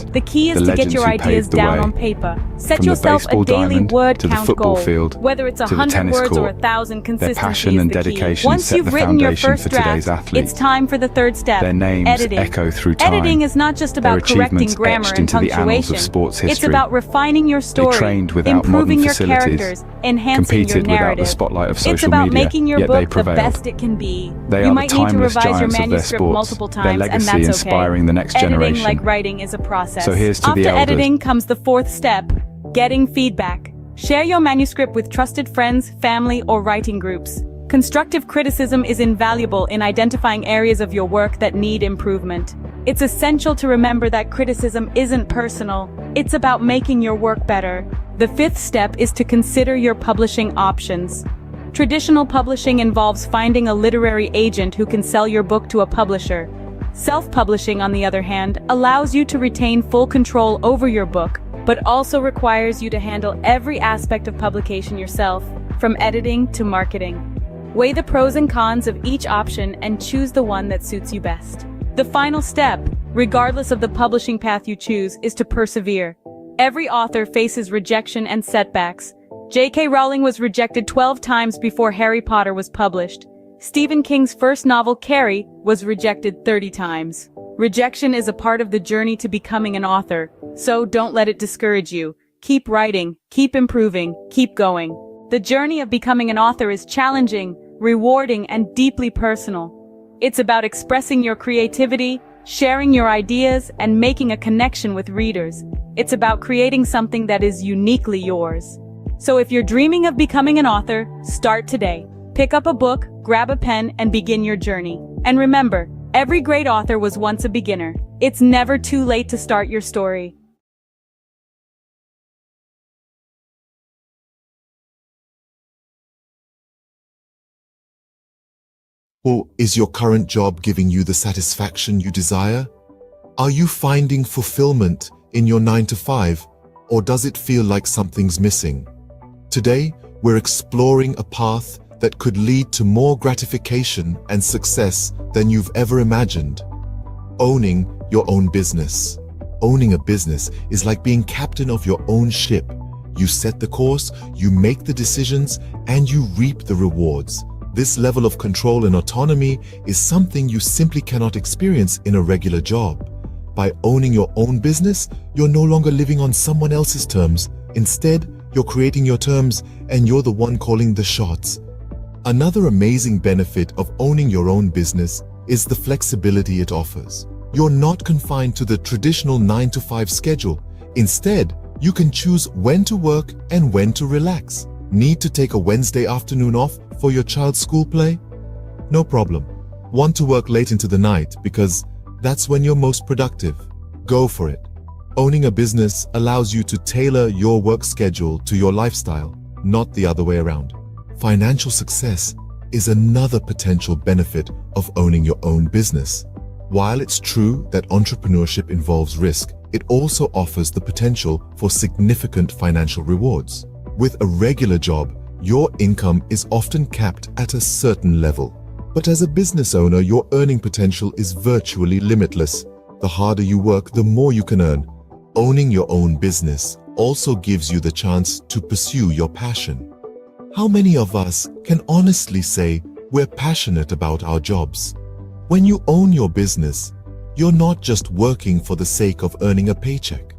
The key is to get your ideas down on paper. Set yourself a daily word count goal. Whether it's 100 words or 1,000, consistency is the key. Once you've written your first draft, it's time for the third step, editing. Editing is not just about correcting grammar and punctuation. It's about refining your story, improving your characters, enhancing your narrative. It's about making your book the best it can be. You might need to revise your manuscript multiple times, and that's okay. Editing, like writing, is a process. After editing comes the fourth step, getting feedback. Share your manuscript with trusted friends, family, or writing groups. Constructive criticism is invaluable in identifying areas of your work that need improvement. It's essential to remember that criticism isn't personal. It's about making your work better. The fifth step is to consider your publishing options. Traditional publishing involves finding a literary agent who can sell your book to a publisher. Self-publishing, on the other hand, allows you to retain full control over your book, but also requires you to handle every aspect of publication yourself, from editing to marketing. Weigh the pros and cons of each option and choose the one that suits you best. The final step, regardless of the publishing path you choose, is to persevere. Every author faces rejection and setbacks. J.K. Rowling was rejected 12 times before Harry Potter was published. Stephen King's first novel, Carrie, was rejected 30 times. Rejection is a part of the journey to becoming an author, so don't let it discourage you. Keep writing, keep improving, keep going. The journey of becoming an author is challenging, rewarding, and deeply personal. It's about expressing your creativity, sharing your ideas, and making a connection with readers. It's about creating something that is uniquely yours. So if you're dreaming of becoming an author, start today. Pick up a book, grab a pen, and begin your journey. And remember, every great author was once a beginner. It's never too late to start your story. Or is your current job giving you the satisfaction you desire? Are you finding fulfillment in your 9-to-5, or does it feel like something's missing? Today, we're exploring a path that could lead to more gratification and success than you've ever imagined. Owning your own business. Owning a business is like being captain of your own ship. You set the course, you make the decisions, and you reap the rewards. This level of control and autonomy is something you simply cannot experience in a regular job. By owning your own business, you're no longer living on someone else's terms. Instead, you're creating your terms, and you're the one calling the shots. Another amazing benefit of owning your own business is the flexibility it offers. You're not confined to the traditional 9-to-5 schedule. Instead, you can choose when to work and when to relax. Need to take a Wednesday afternoon off for your child's school play? No problem. Want to work late into the night because that's when you're most productive? Go for it. Owning a business allows you to tailor your work schedule to your lifestyle, not the other way around. Financial success is another potential benefit of owning your own business. While it's true that entrepreneurship involves risk, it also offers the potential for significant financial rewards. With a regular job, your income is often capped at a certain level. But as a business owner, your earning potential is virtually limitless. The harder you work, the more you can earn. Owning your own business also gives you the chance to pursue your passion. How many of us can honestly say we're passionate about our jobs? When you own your business, you're not just working for the sake of earning a paycheck.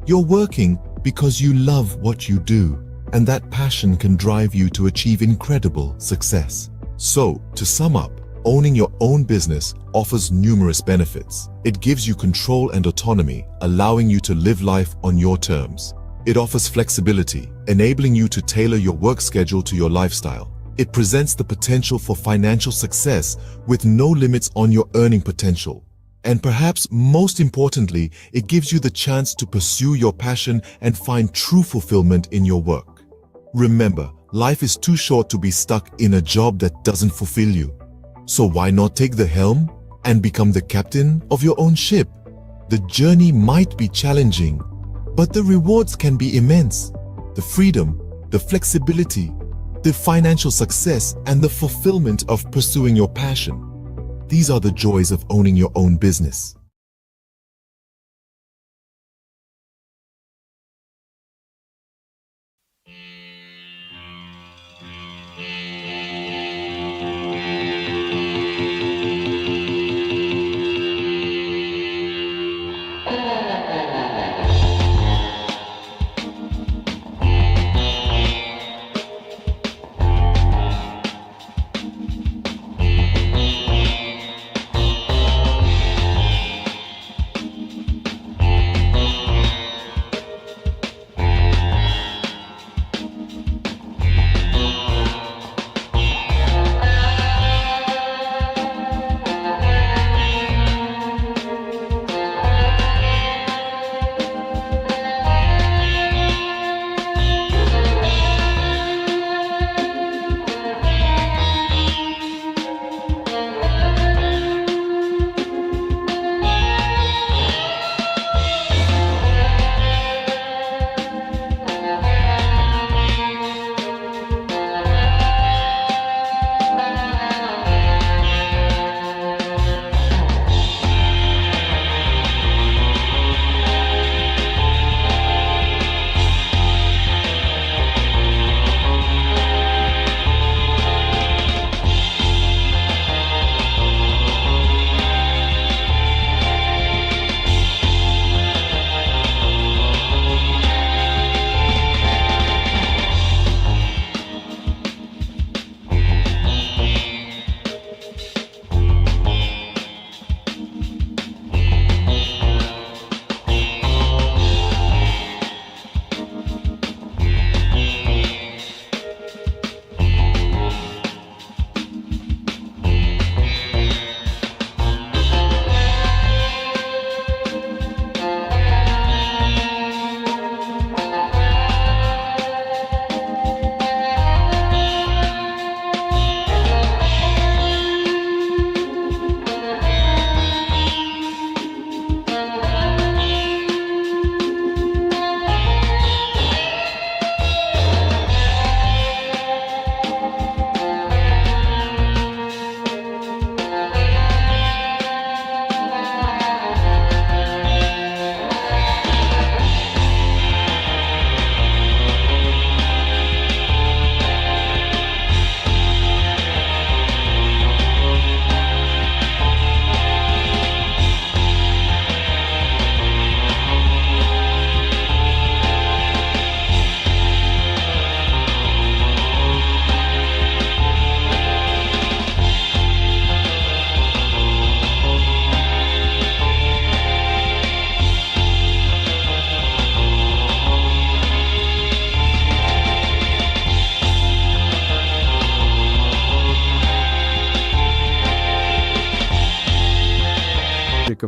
You're working because you love what you do, and that passion can drive you to achieve incredible success. So, to sum up, owning your own business offers numerous benefits. It gives you control and autonomy, allowing you to live life on your terms. It offers flexibility, enabling you to tailor your work schedule to your lifestyle. It presents the potential for financial success with no limits on your earning potential. And perhaps most importantly, it gives you the chance to pursue your passion and find true fulfillment in your work. Remember, life is too short to be stuck in a job that doesn't fulfill you. So why not take the helm and become the captain of your own ship? The journey might be challenging, but the rewards can be immense. The freedom, the flexibility, the financial success, and the fulfillment of pursuing your passion. These are the joys of owning your own business.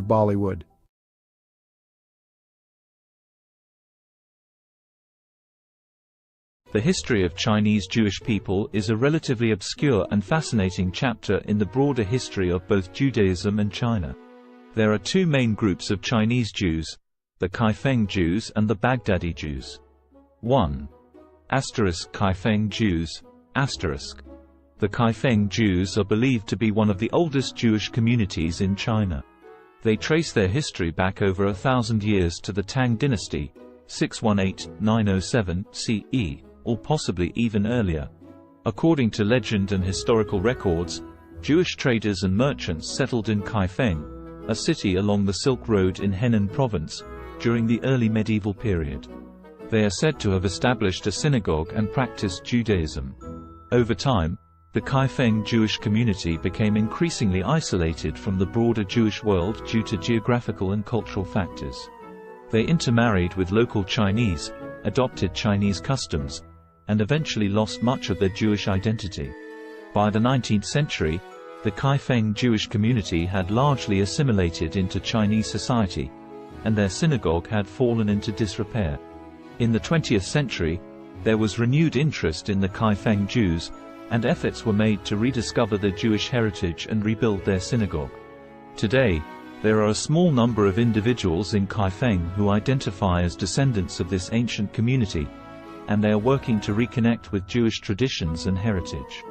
Bollywood. The history of Chinese Jewish people is a relatively obscure and fascinating chapter in the broader history of both Judaism and China. There are two main groups of Chinese Jews, the Kaifeng Jews and the Baghdadi Jews. 1. Kaifeng Jews. The Kaifeng Jews are believed to be one of the oldest Jewish communities in China. They trace their history back over 1,000 years to the Tang dynasty, 618–907 CE, or possibly even earlier. According to legend and historical records, Jewish traders and merchants settled in Kaifeng, a city along the Silk Road in Henan province, during the early medieval period. They are said to have established a synagogue and practiced Judaism. Over time, the Kaifeng Jewish community became increasingly isolated from the broader Jewish world due to geographical and cultural factors. They intermarried with local Chinese, adopted Chinese customs, and eventually lost much of their Jewish identity. By the 19th century, the Kaifeng Jewish community had largely assimilated into Chinese society, and their synagogue had fallen into disrepair. In the 20th century, there was renewed interest in the Kaifeng Jews, and efforts were made to rediscover their Jewish heritage and rebuild their synagogue. Today, there are a small number of individuals in Kaifeng who identify as descendants of this ancient community, and they are working to reconnect with Jewish traditions and heritage.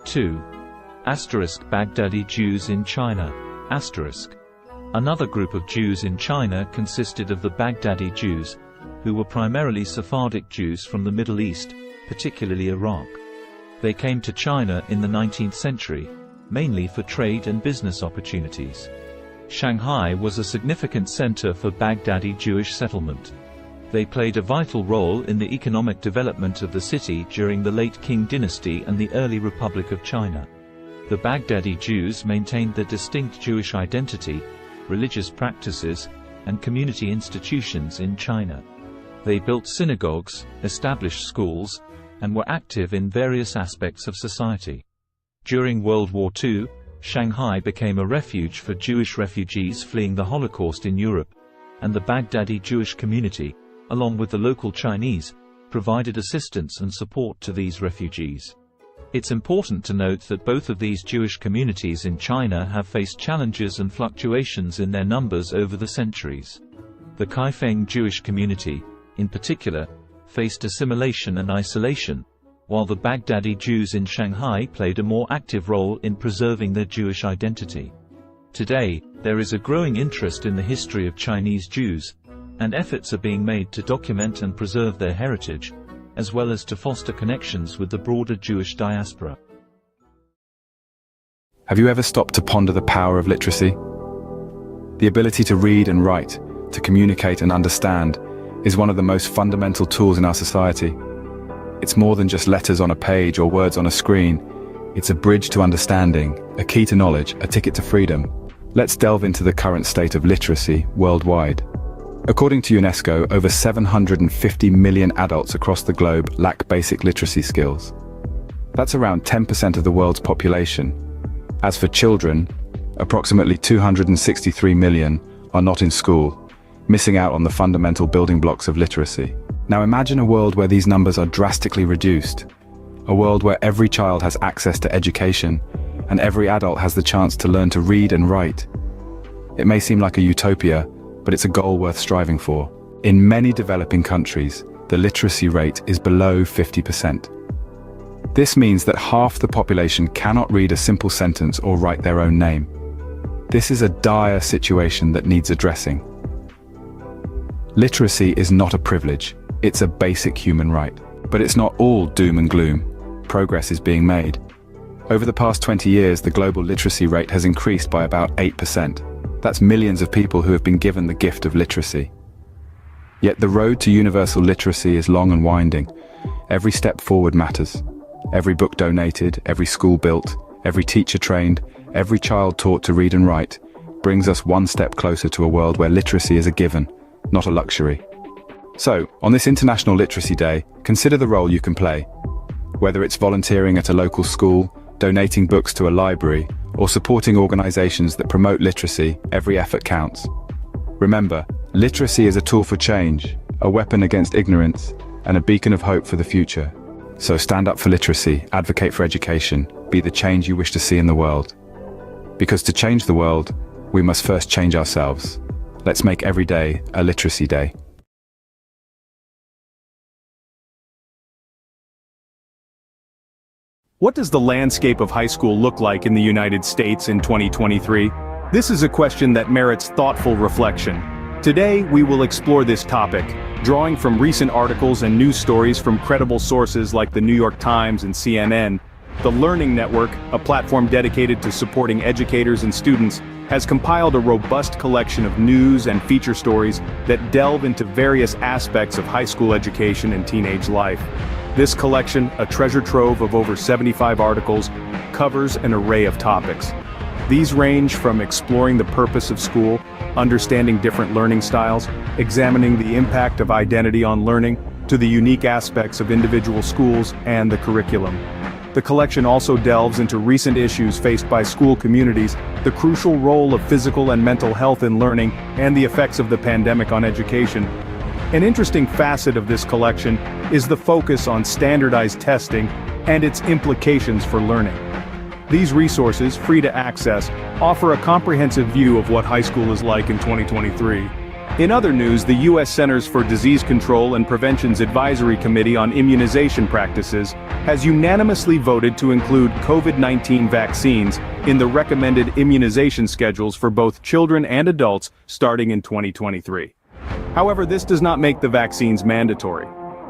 2. Baghdadi Jews in China. Another group of Jews in China consisted of the Baghdadi Jews, who were primarily Sephardic Jews from the Middle East, particularly Iraq. They came to China in the 19th century, mainly for trade and business opportunities. Shanghai was a significant center for Baghdadi Jewish settlement. They played a vital role in the economic development of the city during the late Qing dynasty and the early Republic of China. The Baghdadi Jews maintained their distinct Jewish identity, religious practices, and community institutions in China. They built synagogues, established schools, and were active in various aspects of society. During World War II, Shanghai became a refuge for Jewish refugees fleeing the Holocaust in Europe, and the Baghdadi Jewish community, along with the local Chinese, provided assistance and support to these refugees. It's important to note that both of these Jewish communities in China have faced challenges and fluctuations in their numbers over the centuries. The Kaifeng Jewish community, in particular, faced assimilation and isolation, while the Baghdadi Jews in Shanghai played a more active role in preserving their Jewish identity. Today, there is a growing interest in the history of Chinese Jews, and efforts are being made to document and preserve their heritage, as well as to foster connections with the broader Jewish diaspora. Have you ever stopped to ponder the power of literacy? The ability to read and write, to communicate and understand, is one of the most fundamental tools in our society. It's more than just letters on a page or words on a screen. It's a bridge to understanding, a key to knowledge, a ticket to freedom. Let's delve into the current state of literacy worldwide. According to UNESCO, over 750 million adults across the globe lack basic literacy skills. That's around 10% of the world's population. As for children, approximately 263 million are not in school, missing out on the fundamental building blocks of literacy. Now imagine a world where these numbers are drastically reduced. A world where every child has access to education, and every adult has the chance to learn to read and write. It may seem like a utopia, but it's a goal worth striving for. In many developing countries, the literacy rate is below 50%. This means that half the population cannot read a simple sentence or write their own name. This is a dire situation that needs addressing. Literacy is not a privilege, it's a basic human right. But it's not all doom and gloom. Progress is being made. Over the past 20 years, the global literacy rate has increased by about 8%. That's millions of people who have been given the gift of literacy. Yet the road to universal literacy is long and winding. Every step forward matters. Every book donated, every school built, every teacher trained, every child taught to read and write, brings us one step closer to a world where literacy is a given, not a luxury. So, on this International Literacy Day, consider the role you can play. Whether it's volunteering at a local school, donating books to a library, or supporting organizations that promote literacy, every effort counts. Remember, literacy is a tool for change, a weapon against ignorance, and a beacon of hope for the future. So stand up for literacy, advocate for education, be the change you wish to see in the world. Because to change the world, we must first change ourselves. Let's make every day a literacy day. What does the landscape of high school look like in the United States in 2023? This is a question that merits thoughtful reflection. Today, we will explore this topic, drawing from recent articles and news stories from credible sources like the New York Times and CNN. The Learning Network, a platform dedicated to supporting educators and students, has compiled a robust collection of news and feature stories that delve into various aspects of high school education and teenage life. This collection, a treasure trove of over 75 articles, covers an array of topics. These range from exploring the purpose of school, understanding different learning styles, examining the impact of identity on learning, to the unique aspects of individual schools and the curriculum. The collection also delves into recent issues faced by school communities, the crucial role of physical and mental health in learning, and the effects of the pandemic on education. An interesting facet of this collection is the focus on standardized testing and its implications for learning. These resources, free to access, offer a comprehensive view of what high school is like in 2023. In other news, the U.S. Centers for Disease Control and Prevention's Advisory Committee on Immunization Practices has unanimously voted to include COVID-19 vaccines in the recommended immunization schedules for both children and adults starting in 2023. However, this does not make the vaccines mandatory.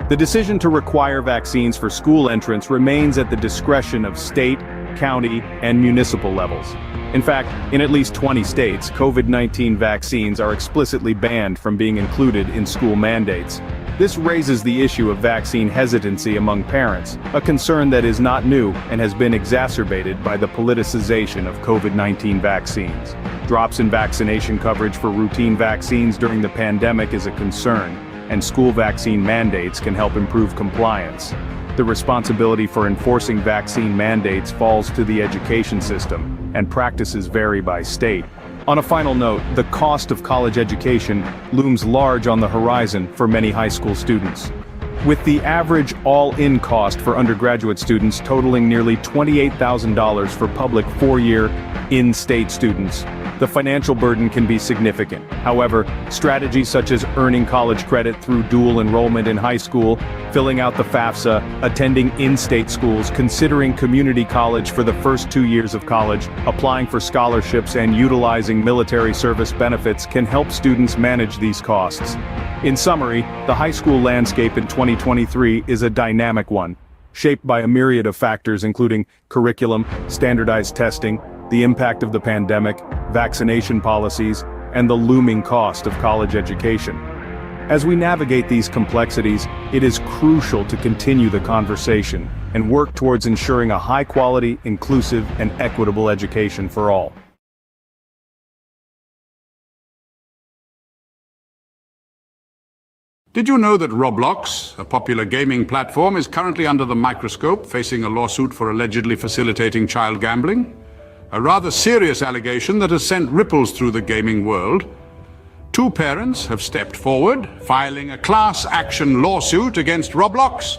The decision to require vaccines for school entrance remains at the discretion of state, county, and municipal levels. In fact, in at least 20 states, COVID-19 vaccines are explicitly banned from being included in school mandates. This raises the issue of vaccine hesitancy among parents, a concern that is not new and has been exacerbated by the politicization of COVID-19 vaccines. Drops in vaccination coverage for routine vaccines during the pandemic is a concern, and school vaccine mandates can help improve compliance. The responsibility for enforcing vaccine mandates falls to the education system, and practices vary by state. On a final note, the cost of college education looms large on the horizon for many high school students. With the average all-in cost for undergraduate students totaling nearly $28,000 for public four-year, in-state students, the financial burden can be significant. However, strategies such as earning college credit through dual enrollment in high school, filling out the FAFSA, attending in-state schools, considering community college for the first 2 years of college, applying for scholarships, and utilizing military service benefits can help students manage these costs. In summary, the high school landscape in 2023 is a dynamic one, shaped by a myriad of factors including curriculum, standardized testing, the impact of the pandemic, vaccination policies, and the looming cost of college education. As we navigate these complexities, it is crucial to continue the conversation and work towards ensuring a high-quality, inclusive, and equitable education for all. Did you know that Roblox, a popular gaming platform, is currently under the microscope, facing a lawsuit for allegedly facilitating child gambling? A rather serious allegation that has sent ripples through the gaming world. Two parents have stepped forward, filing a class action lawsuit against Roblox,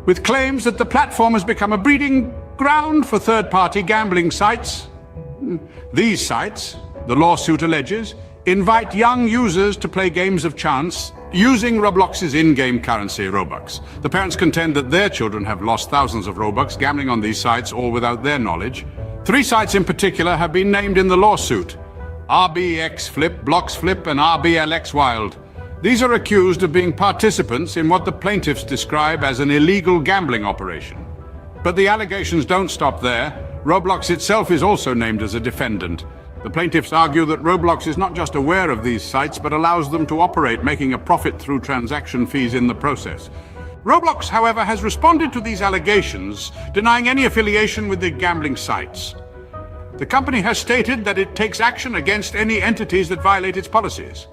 with claims that the platform has become a breeding ground for third-party gambling sites. These sites, the lawsuit alleges, invite young users to play games of chance using Roblox's in-game currency, Robux. The parents contend that their children have lost thousands of Robux gambling on these sites, all without their knowledge. 3 sites in particular have been named in the lawsuit: RBX Flip, Blocks Flip, and RBLX Wild. These are accused of being participants in what the plaintiffs describe as an illegal gambling operation. But the allegations don't stop there. Roblox itself is also named as a defendant. The plaintiffs argue that Roblox is not just aware of these sites, but allows them to operate, making a profit through transaction fees in the process. Roblox, however, has responded to these allegations, denying any affiliation with the gambling sites. The company has stated that it takes action against any entities that violate its policies.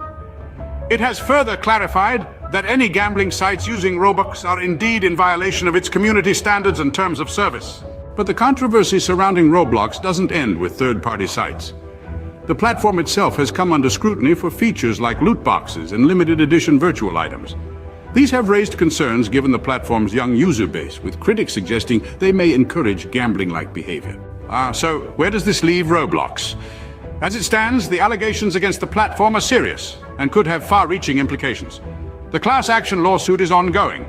It has further clarified that any gambling sites using Robux are indeed in violation of its community standards and terms of service. But the controversy surrounding Roblox doesn't end with third-party sites. The platform itself has come under scrutiny for features like loot boxes and limited edition virtual items. These have raised concerns given the platform's young user base, with critics suggesting they may encourage gambling-like behavior. So where does this leave Roblox? As it stands, the allegations against the platform are serious and could have far-reaching implications. The class action lawsuit is ongoing,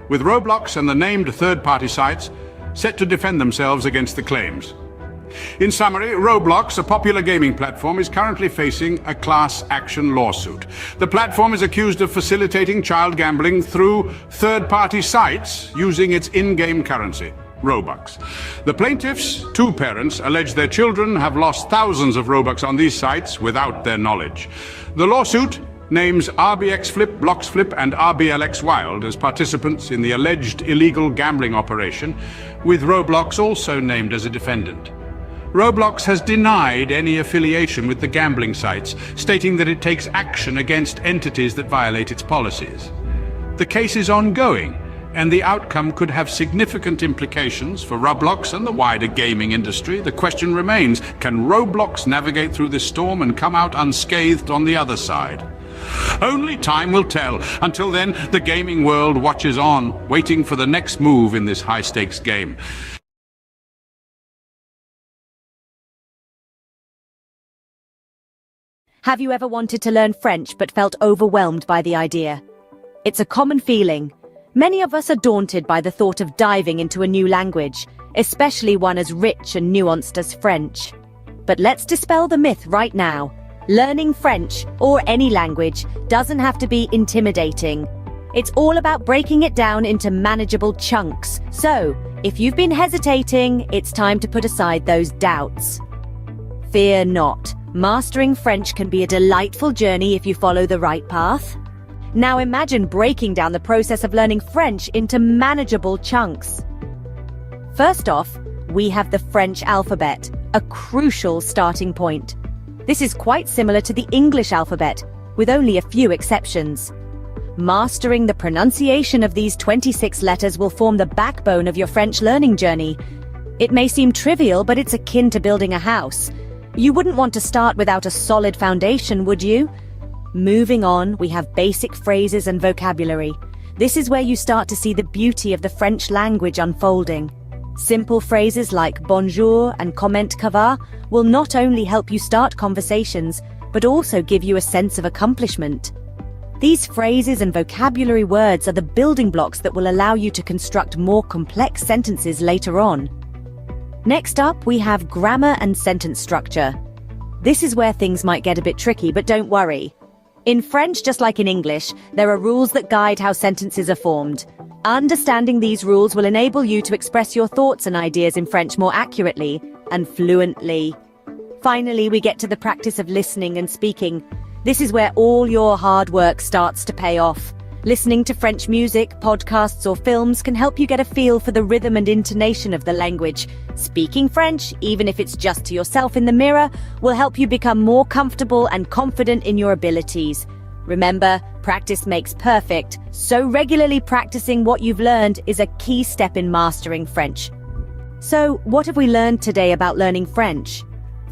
with Roblox and the named third-party sites set to defend themselves against the claims. In summary, Roblox, a popular gaming platform, is currently facing a class action lawsuit. The platform is accused of facilitating child gambling through third-party sites using its in-game currency, Robux. The plaintiffs, two parents, allege their children have lost thousands of Robux on these sites without their knowledge. The lawsuit names RBX Flip, Blocks Flip, and RBLX Wild as participants in the alleged illegal gambling operation, with Roblox also named as a defendant. Roblox has denied any affiliation with the gambling sites, stating that it takes action against entities that violate its policies. The case is ongoing, and the outcome could have significant implications for Roblox and the wider gaming industry. The question remains, can Roblox navigate through this storm and come out unscathed on the other side? Only time will tell. Until then, the gaming world watches on, waiting for the next move in this high-stakes game. Have you ever wanted to learn French but felt overwhelmed by the idea? It's a common feeling. Many of us are daunted by the thought of diving into a new language, especially one as rich and nuanced as French. But let's dispel the myth right now. Learning French, or any language, doesn't have to be intimidating. It's all about breaking it down into manageable chunks. So, if you've been hesitating, it's time to put aside those doubts. Fear not. Mastering French can be a delightful journey if you follow the right path. Now imagine breaking down the process of learning French into manageable chunks. First off, we have the French alphabet, a crucial starting point. This is quite similar to the English alphabet, with only a few exceptions. Mastering the pronunciation of these 26 letters will form the backbone of your French learning journey. It may seem trivial, but it's akin to building a house. You wouldn't want to start without a solid foundation, would you? Moving on, we have basic phrases and vocabulary. This is where you start to see the beauty of the French language unfolding. Simple phrases like bonjour and comment ça va will not only help you start conversations, but also give you a sense of accomplishment. These phrases and vocabulary words are the building blocks that will allow you to construct more complex sentences later on. Next up, we have grammar and sentence structure. This is where things might get a bit tricky, but don't worry. In French, just like in English, there are rules that guide how sentences are formed. Understanding these rules will enable you to express your thoughts and ideas in French more accurately and fluently. Finally, we get to the practice of listening and speaking. This is where all your hard work starts to pay off. Listening to French music, podcasts, or films can help you get a feel for the rhythm and intonation of the language. Speaking French, even if it's just to yourself in the mirror, will help you become more comfortable and confident in your abilities. Remember, practice makes perfect, so regularly practicing what you've learned is a key step in mastering French. So, what have we learned today about learning French?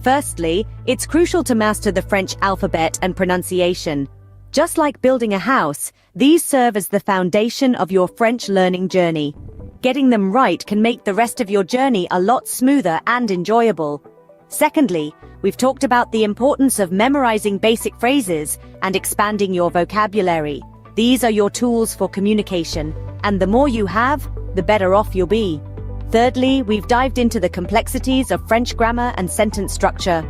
Firstly, it's crucial to master the French alphabet and pronunciation. Just like building a house, these serve as the foundation of your French learning journey. Getting them right can make the rest of your journey a lot smoother and enjoyable. Secondly, we've talked about the importance of memorizing basic phrases and expanding your vocabulary. These are your tools for communication, and the more you have, the better off you'll be. Thirdly, we've dived into the complexities of French grammar and sentence structure.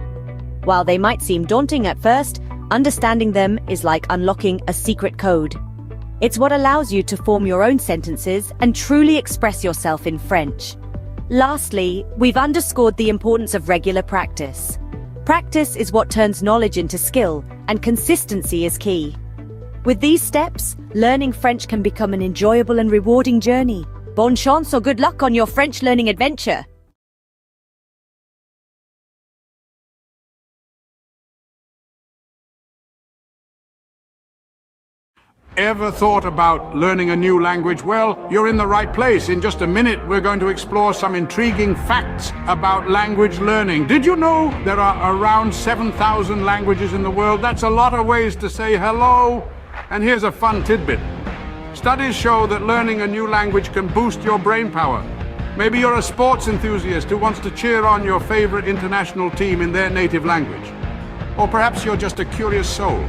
While they might seem daunting at first, understanding them is like unlocking a secret code. It's what allows you to form your own sentences and truly express yourself in French. Lastly, we've underscored the importance of regular practice. Practice is what turns knowledge into skill, and consistency is key. With these steps, learning French can become an enjoyable and rewarding journey. Bonne chance or good luck on your French learning adventure! ever thought about learning a new language? Well, you're in the right place. In just a minute, we're going to explore some intriguing facts about language learning. Did you know there are around 7,000 languages in the world? That's a lot of ways to say hello. And here's a fun tidbit. Studies show that learning a new language can boost your brain power. Maybe you're a sports enthusiast who wants to cheer on your favorite international team in their native language. Or perhaps you're just a curious soul,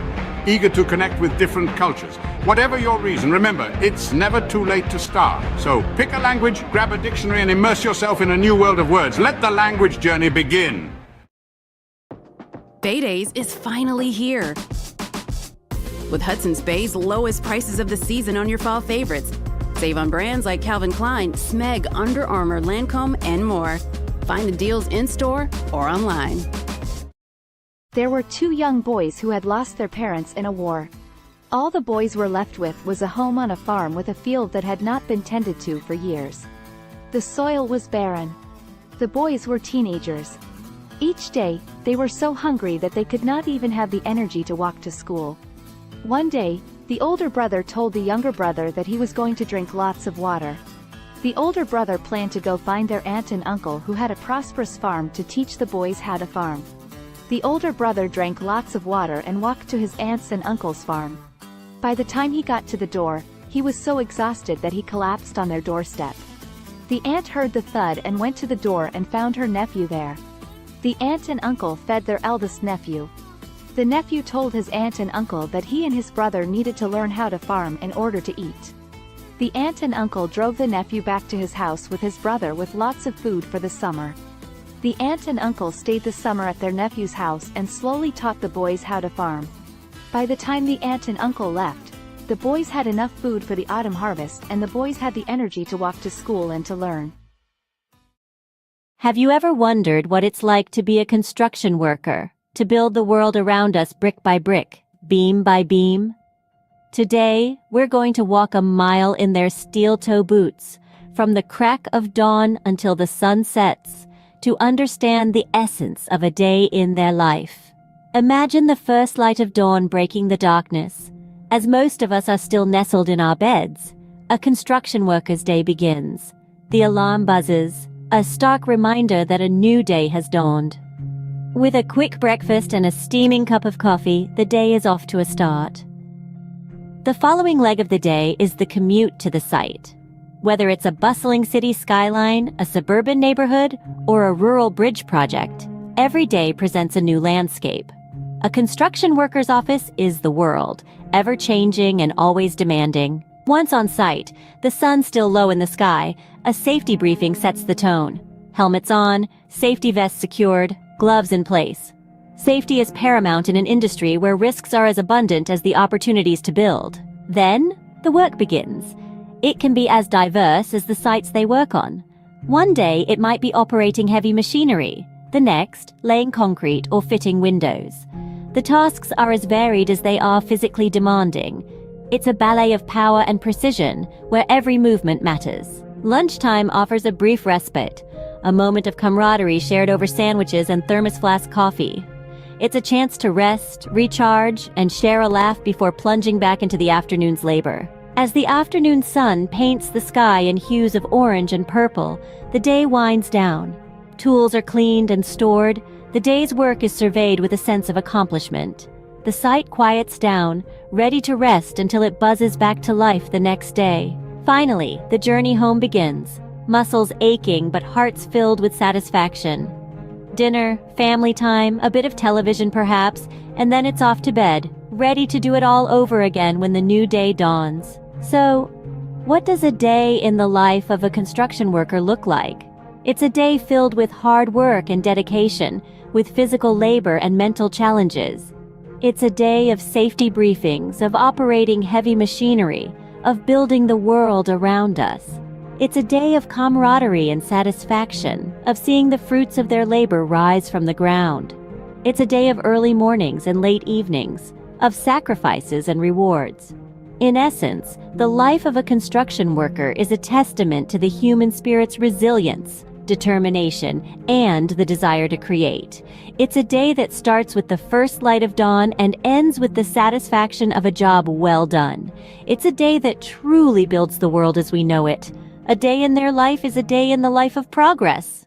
eager to connect with different cultures. Whatever your reason, remember, it's never too late to start. So pick a language, grab a dictionary, and immerse yourself in a new world of words. Let the language journey begin. Bay Days is finally here. With Hudson's Bay's lowest prices of the season on your fall favorites. Save on brands like Calvin Klein, Smeg, Under Armour, Lancome, and more. Find the deals in-store or online. There were two young boys who had lost their parents in a war. All the boys were left with was a home on a farm with a field that had not been tended to for years. The soil was barren. The boys were teenagers. Each day, they were so hungry that they could not even have the energy to walk to school. One day, the older brother told the younger brother that he was going to drink lots of water. The older brother planned to go find their aunt and uncle who had a prosperous farm to teach the boys how to farm. The older brother drank lots of water and walked to his aunt's and uncle's farm. By the time he got to the door, he was so exhausted that he collapsed on their doorstep. The aunt heard the thud and went to the door and found her nephew there. The aunt and uncle fed their eldest nephew. The nephew told his aunt and uncle that he and his brother needed to learn how to farm in order to eat. The aunt and uncle drove the nephew back to his house with his brother with lots of food for the summer. The aunt and uncle stayed the summer at their nephew's house and slowly taught the boys how to farm. By the time the aunt and uncle left, the boys had enough food for the autumn harvest and the boys had the energy to walk to school and to learn. Have you ever wondered what it's like to be a construction worker, to build the world around us brick by brick, beam by beam? Today, we're going to walk a mile in their steel-toe boots, from the crack of dawn until the sun sets, to understand the essence of a day in their life. Imagine the first light of dawn breaking the darkness. As most of us are still nestled in our beds, a construction worker's day begins. The alarm buzzes, a stark reminder that a new day has dawned. With a quick breakfast and a steaming cup of coffee, the day is off to a start. The following leg of the day is the commute to the site. Whether it's a bustling city skyline, a suburban neighborhood, or a rural bridge project, every day presents a new landscape. A construction worker's office is the world, ever-changing and always demanding. Once on site, the sun still low in the sky, a safety briefing sets the tone. Helmets on, safety vests secured, gloves in place. Safety is paramount in an industry where risks are as abundant as the opportunities to build. Then, the work begins. It can be as diverse as the sites they work on. One day, it might be operating heavy machinery. The next, laying concrete or fitting windows. The tasks are as varied as they are physically demanding. It's a ballet of power and precision, where every movement matters. Lunchtime offers a brief respite, a moment of camaraderie shared over sandwiches and thermos flask coffee. It's a chance to rest, recharge, and share a laugh before plunging back into the afternoon's labor. As the afternoon sun paints the sky in hues of orange and purple, the day winds down. Tools are cleaned and stored. The day's work is surveyed with a sense of accomplishment. The site quiets down, ready to rest until it buzzes back to life the next day. Finally, the journey home begins. Muscles aching but hearts filled with satisfaction. Dinner, family time, a bit of television perhaps, and then it's off to bed, ready to do it all over again when the new day dawns. So, what does a day in the life of a construction worker look like? It's a day filled with hard work and dedication, with physical labor and mental challenges. It's a day of safety briefings, of operating heavy machinery, of building the world around us. It's a day of camaraderie and satisfaction, of seeing the fruits of their labor rise from the ground. It's a day of early mornings and late evenings, of sacrifices and rewards. In essence, the life of a construction worker is a testament to the human spirit's resilience, determination, and the desire to create. It's a day that starts with the first light of dawn and ends with the satisfaction of a job well done. It's a day that truly builds the world as we know it. A day in their life is a day in the life of progress.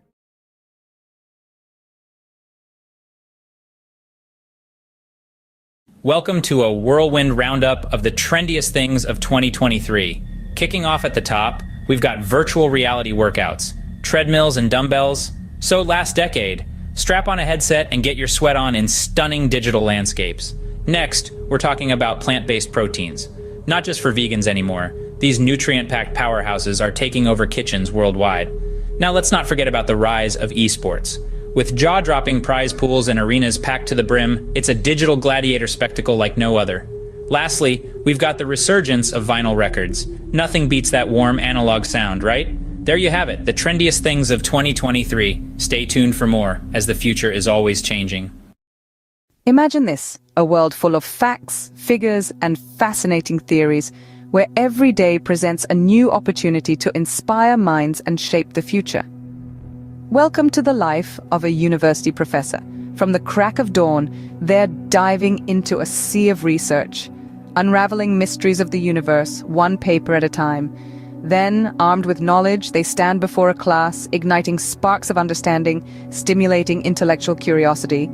Welcome to a whirlwind roundup of the trendiest things of 2023. Kicking off at the top, we've got virtual reality workouts, treadmills and dumbbells. So last decade, strap on a headset and get your sweat on in stunning digital landscapes. Next, we're talking about plant-based proteins. Not just for vegans anymore. These nutrient-packed powerhouses are taking over kitchens worldwide. Now let's not forget about the rise of esports. With jaw-dropping prize pools and arenas packed to the brim, it's a digital gladiator spectacle like no other. Lastly, we've got the resurgence of vinyl records. Nothing beats that warm analog sound, right? There you have it, the trendiest things of 2023. Stay tuned for more, as the future is always changing. Imagine this, a world full of facts, figures, and fascinating theories, where every day presents a new opportunity to inspire minds and shape the future. Welcome to the life of a university professor. From the crack of dawn, they're diving into a sea of research, unraveling mysteries of the universe, one paper at a time. Then, armed with knowledge, they stand before a class, igniting sparks of understanding, stimulating intellectual curiosity.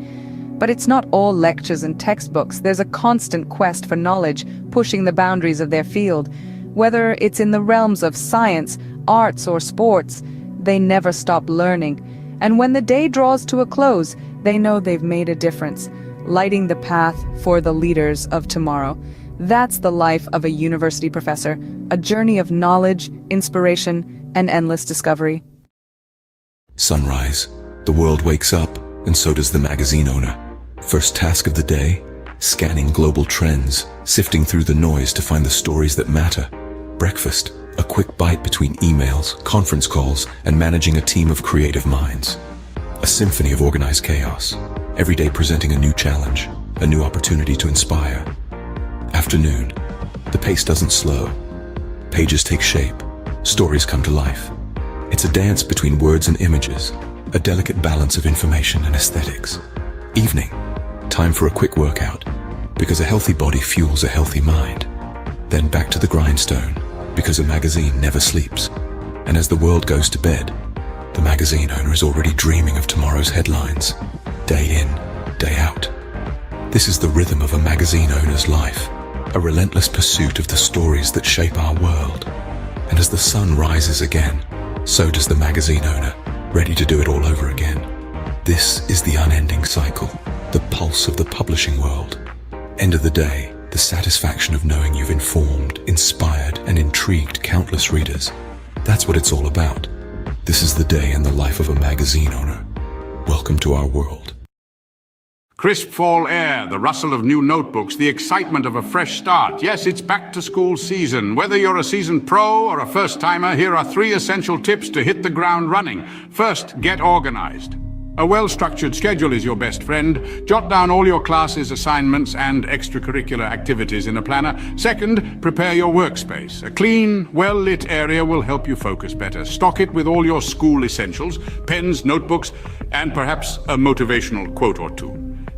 But it's not all lectures and textbooks. There's a constant quest for knowledge, pushing the boundaries of their field. Whether it's in the realms of science, arts, or sports, they never stop learning. And when the day draws to a close, they know they've made a difference, lighting the path for the leaders of tomorrow. That's the life of a university professor, a journey of knowledge, inspiration, and endless discovery. Sunrise. The world wakes up, and so does the magazine owner. First task of the day, scanning global trends, sifting through the noise to find the stories that matter. Breakfast. A quick bite between emails, conference calls, and managing a team of creative minds. A symphony of organized chaos, every day presenting a new challenge, a new opportunity to inspire. Afternoon. The pace doesn't slow. Pages take shape, stories come to life. It's a dance between words and images, a delicate balance of information and aesthetics. Evening. Time for a quick workout, because a healthy body fuels a healthy mind. Then back to the grindstone, because a magazine never sleeps. And as the world goes to bed, the magazine owner is already dreaming of tomorrow's headlines, day in, day out. This is the rhythm of a magazine owner's life, a relentless pursuit of the stories that shape our world. And as the sun rises again, so does the magazine owner, ready to do it all over again. This is the unending cycle, the pulse of the publishing world. End of the day, the satisfaction of knowing you've informed, inspired, and intrigued countless readers. That's what it's all about. This is the day in the life of a magazine owner. Welcome to our world. Crisp fall air, the rustle of new notebooks, the excitement of a fresh start. Yes, it's back to school season. Whether you're a seasoned pro or a first-timer, here are 3 essential tips to hit the ground running. First, get organized. A well-structured schedule is your best friend. Jot down all your classes, assignments, and extracurricular activities in a planner. Second, prepare your workspace. A clean, well-lit area will help you focus better. Stock it with all your school essentials, pens, notebooks, and perhaps a motivational quote or two.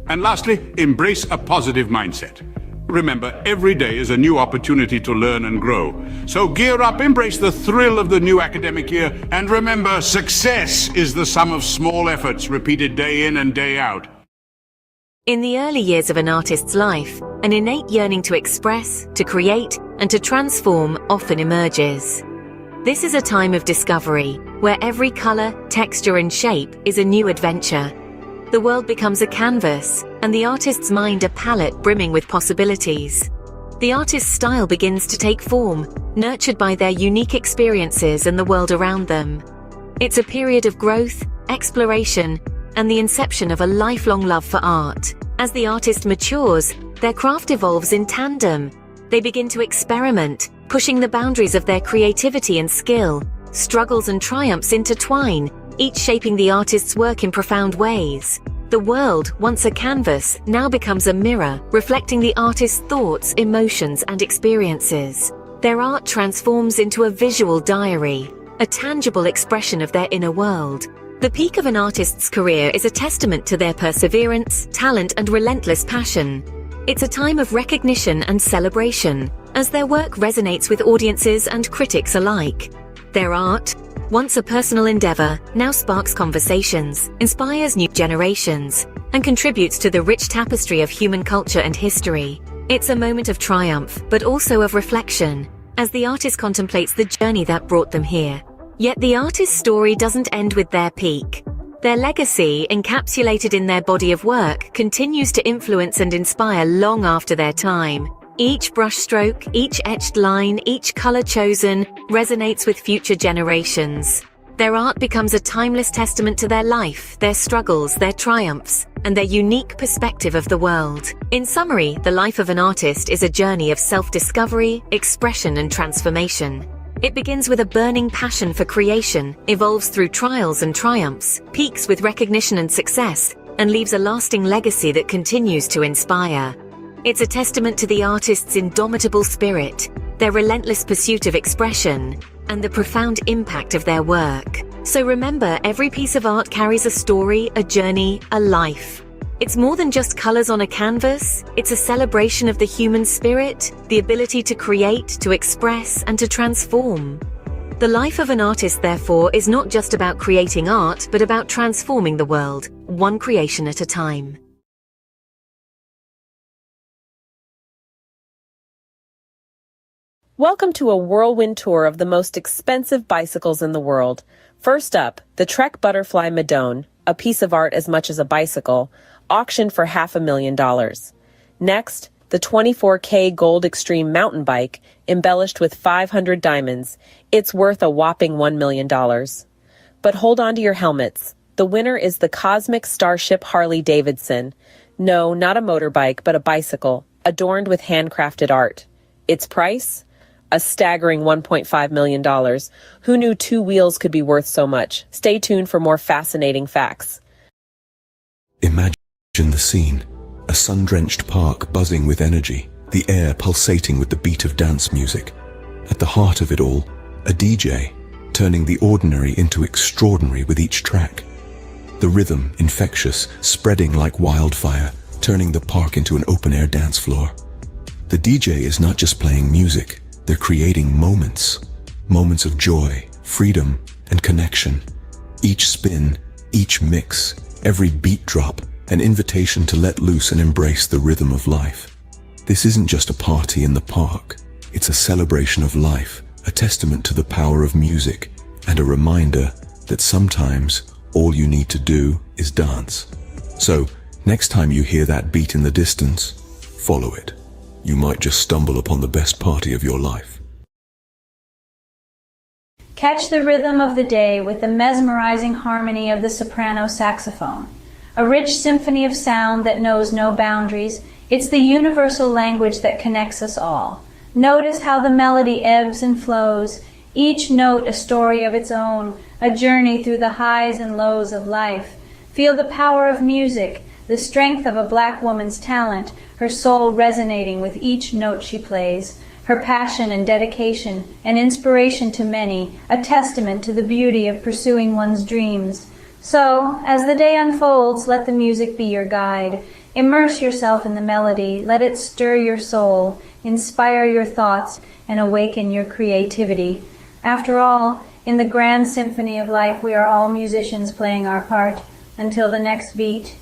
And lastly, embrace a positive mindset. Remember, every day is a new opportunity to learn and grow. So gear up, embrace the thrill of the new academic year, and remember, success is the sum of small efforts repeated day in and day out. In the early years of an artist's life, an innate yearning to express, to create, and to transform often emerges. This is a time of discovery, where every color, texture, and shape is a new adventure. The world becomes a canvas, and the artist's mind a palette brimming with possibilities. The artist's style begins to take form, nurtured by their unique experiences and the world around them. It's a period of growth, exploration, and the inception of a lifelong love for art. As the artist matures, their craft evolves in tandem. They begin to experiment, pushing the boundaries of their creativity and skill. Struggles and triumphs intertwine, each shaping the artist's work in profound ways. The world, once a canvas, now becomes a mirror, reflecting the artist's thoughts, emotions, and experiences. Their art transforms into a visual diary, a tangible expression of their inner world. The peak of an artist's career is a testament to their perseverance, talent, and relentless passion. It's a time of recognition and celebration, as their work resonates with audiences and critics alike. Their art, once a personal endeavor, now sparks conversations, inspires new generations, and contributes to the rich tapestry of human culture and history. It's a moment of triumph, but also of reflection, as the artist contemplates the journey that brought them here. Yet the artist's story doesn't end with their peak. Their legacy, encapsulated in their body of work, continues to influence and inspire long after their time. Each brushstroke, each etched line, each color chosen resonates with future generations. Their art becomes a timeless testament to their life, their struggles, their triumphs, and their unique perspective of the world. In summary, the life of an artist is a journey of self-discovery, expression, and transformation. It begins with a burning passion for creation, evolves through trials and triumphs, peaks with recognition and success, and leaves a lasting legacy that continues to inspire. It's a testament to the artist's indomitable spirit, their relentless pursuit of expression, and the profound impact of their work. So remember, every piece of art carries a story, a journey, a life. It's more than just colors on a canvas. It's a celebration of the human spirit, the ability to create, to express, and to transform. The life of an artist, therefore, is not just about creating art, but about transforming the world, one creation at a time. Welcome to a whirlwind tour of the most expensive bicycles in the world. First up, the Trek Butterfly Madone, a piece of art as much as a bicycle, auctioned for $500,000. Next, the 24K Gold Extreme mountain bike, embellished with 500 diamonds. It's worth a whopping $1 million. But hold on to your helmets. The winner is the Cosmic Starship Harley-Davidson. No, not a motorbike, but a bicycle, adorned with handcrafted art. Its price? A staggering $1.5 million. Who knew two wheels could be worth so much? Stay tuned for more fascinating facts. Imagine the scene. A sun-drenched park buzzing with energy, the air pulsating with the beat of dance music. At the heart of it all, a DJ, turning the ordinary into extraordinary with each track. The rhythm, infectious, spreading like wildfire, turning the park into an open-air dance floor. The DJ is not just playing music. They're creating moments of joy, freedom, and connection. Each spin, each mix, every beat drop, an invitation to let loose and embrace the rhythm of life. This isn't just a party in the park. It's a celebration of life, a testament to the power of music, and a reminder that sometimes all you need to do is dance. So, next time you hear that beat in the distance, follow it. You might just stumble upon the best party of your life. Catch the rhythm of the day with the mesmerizing harmony of the soprano saxophone. A rich symphony of sound that knows no boundaries. It's the universal language that connects us all. Notice how the melody ebbs and flows, each note a story of its own, a journey through the highs and lows of life. Feel the power of music, the strength of a black woman's talent, her soul resonating with each note she plays, her passion and dedication, an inspiration to many, a testament to the beauty of pursuing one's dreams. So, as the day unfolds, let the music be your guide. Immerse yourself in the melody, let it stir your soul, inspire your thoughts, and awaken your creativity. After all, in the grand symphony of life, we are all musicians playing our part. Until the next beat.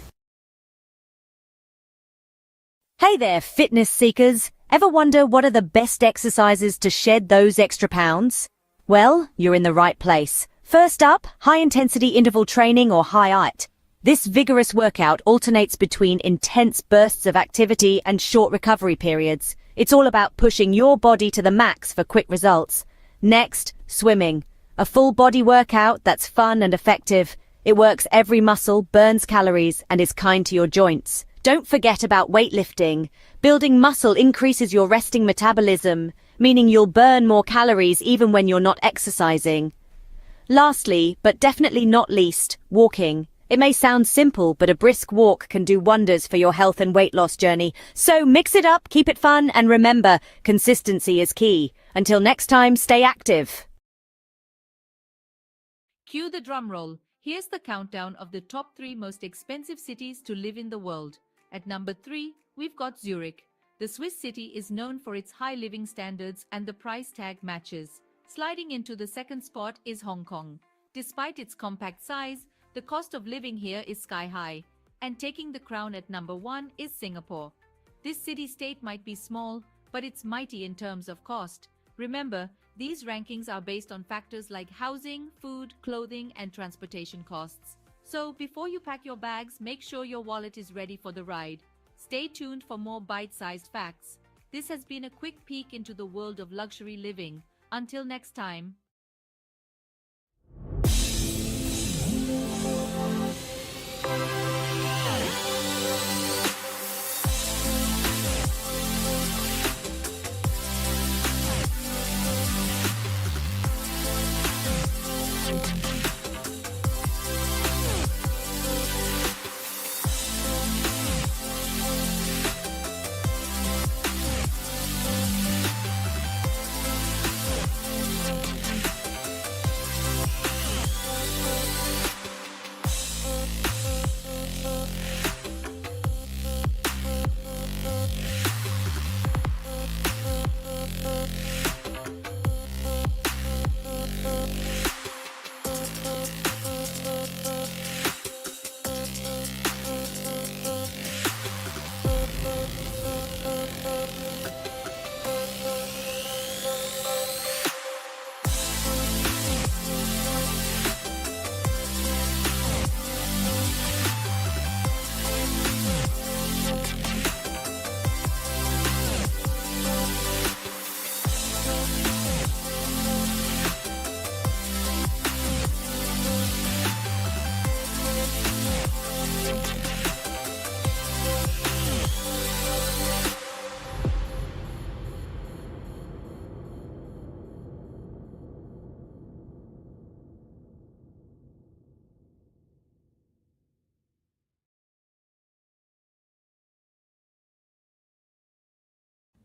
Hey there, fitness seekers. Ever wonder what are the best exercises to shed those extra pounds? Well, you're in the right place. First up, high-intensity interval training or HIIT. This vigorous workout alternates between intense bursts of activity and short recovery periods. It's all about pushing your body to the max for quick results. Next, swimming. A full body workout that's fun and effective. It works every muscle, burns calories, and is kind to your joints. Don't forget about weightlifting. Building muscle increases your resting metabolism, meaning you'll burn more calories even when you're not exercising. Lastly, but definitely not least, walking. It may sound simple, but a brisk walk can do wonders for your health and weight loss journey. So mix it up, keep it fun, and remember, consistency is key. Until next time, stay active. Cue the drum roll. Here's the countdown of the top 3 most expensive cities to live in the world. At number 3, we've got Zurich. The Swiss city is known for its high living standards and the price tag matches. Sliding into the second spot is Hong Kong. Despite its compact size, the cost of living here is sky high. And taking the crown at number 1 is Singapore. This city-state might be small, but it's mighty in terms of cost. Remember, these rankings are based on factors like housing, food, clothing, and transportation costs. So, before you pack your bags, make sure your wallet is ready for the ride. Stay tuned for more bite-sized facts. This has been a quick peek into the world of luxury living. Until next time.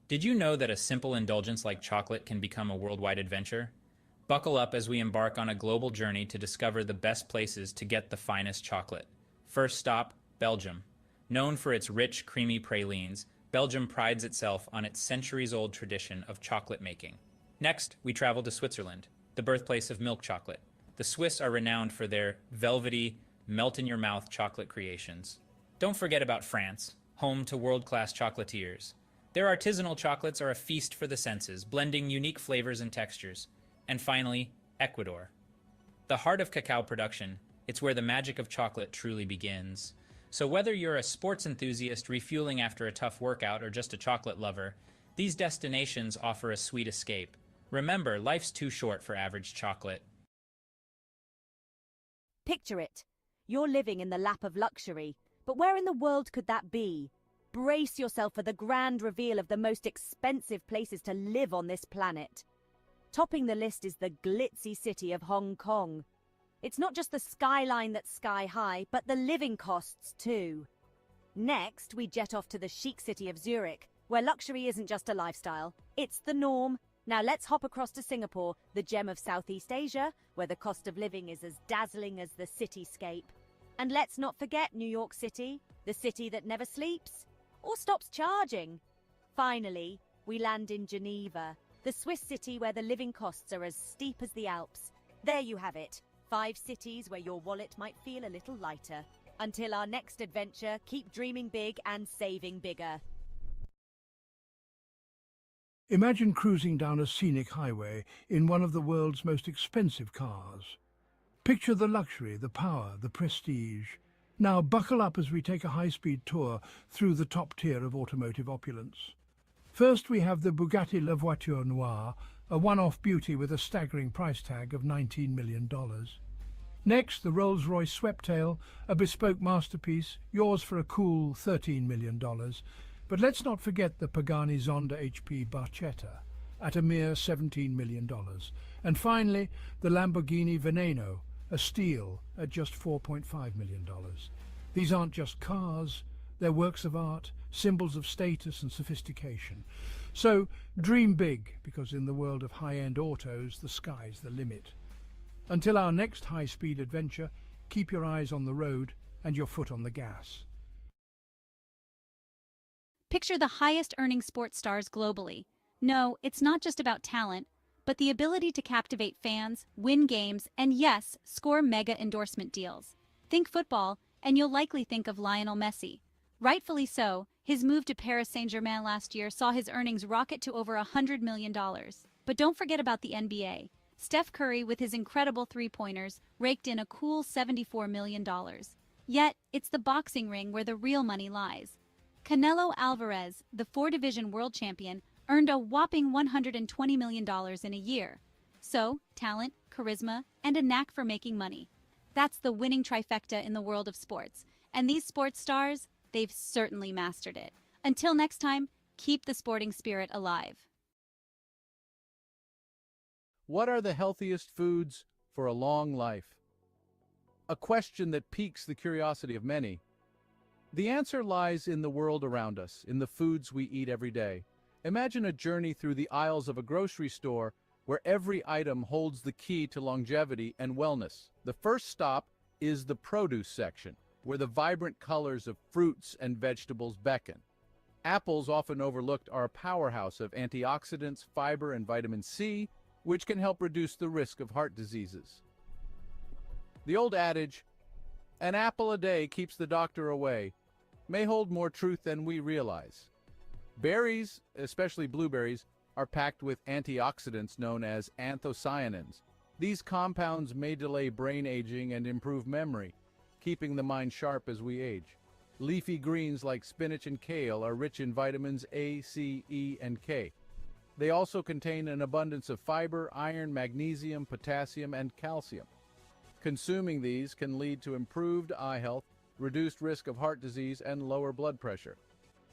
Did you know that a simple indulgence like chocolate can become a worldwide adventure? Buckle up as we embark on a global journey to discover the best places to get the finest chocolate. First stop, Belgium. Known for its rich, creamy pralines, Belgium prides itself on its centuries-old tradition of chocolate making. Next, we travel to Switzerland, the birthplace of milk chocolate. The Swiss are renowned for their velvety, melt-in-your-mouth chocolate creations. Don't forget about France, home to world-class chocolatiers. Their artisanal chocolates are a feast for the senses, blending unique flavors and textures. And finally, Ecuador. The heart of cacao production, it's where the magic of chocolate truly begins. So whether you're a sports enthusiast refueling after a tough workout or just a chocolate lover, these destinations offer a sweet escape. Remember, life's too short for average chocolate. Picture it. You're living in the lap of luxury, but where in the world could that be? Brace yourself for the grand reveal of the most expensive places to live on this planet. Topping the list is the glitzy city of Hong Kong. It's not just the skyline that's sky high, but the living costs too. Next, we jet off to the chic city of Zurich, where luxury isn't just a lifestyle, it's the norm. Now let's hop across to Singapore, the gem of Southeast Asia, where the cost of living is as dazzling as the cityscape. And let's not forget New York City, the city that never sleeps or stops charging. Finally, we land in Geneva, the Swiss city where the living costs are as steep as the Alps. There you have it, 5 cities where your wallet might feel a little lighter. Until our next adventure, keep dreaming big and saving bigger. Imagine cruising down a scenic highway in one of the world's most expensive cars. Picture the luxury, the power, the prestige. Now buckle up as we take a high-speed tour through the top tier of automotive opulence. First we have the Bugatti La Voiture Noire, a one-off beauty with a staggering price tag of $19 million. Next, the Rolls-Royce Sweptail, a bespoke masterpiece, yours for a cool $13 million. But let's not forget the Pagani Zonda HP Barchetta, at a mere $17 million. And finally, the Lamborghini Veneno, a steal at just $4.5 million. These aren't just cars, they're works of art, symbols of status and sophistication. So dream big, because in the world of high-end autos, the sky's the limit. Until our next high-speed adventure, keep your eyes on the road and your foot on the gas. Picture the highest-earning sports stars globally. No, it's not just about talent, but the ability to captivate fans, win games, and yes, score mega endorsement deals. Think football, and you'll likely think of Lionel Messi. Rightfully so, his move to Paris Saint-Germain last year saw his earnings rocket to over $100 million. But don't forget about the NBA. Steph Curry, with his incredible three-pointers, raked in a cool $74 million. Yet, it's the boxing ring where the real money lies. Canelo Alvarez, the four-division world champion, earned a whopping $120 million in a year. So, talent, charisma, and a knack for making money. That's the winning trifecta in the world of sports. And these sports stars, they've certainly mastered it. Until next time, keep the sporting spirit alive. What are the healthiest foods for a long life? A question that piques the curiosity of many. The answer lies in the world around us, in the foods we eat every day. Imagine a journey through the aisles of a grocery store where every item holds the key to longevity and wellness. The first stop is the produce section, where the vibrant colors of fruits and vegetables beckon. Apples, often overlooked, are a powerhouse of antioxidants, fiber, and vitamin C, which can help reduce the risk of heart diseases. The old adage, "An apple a day keeps the doctor away," may hold more truth than we realize. Berries, especially blueberries, are packed with antioxidants known as anthocyanins. These compounds may delay brain aging and improve memory, keeping the mind sharp as we age. Leafy greens like spinach and kale are rich in vitamins A, C, E, and K. They also contain an abundance of fiber, iron, magnesium, potassium, and calcium. Consuming these can lead to improved eye health, reduced risk of heart disease, and lower blood pressure.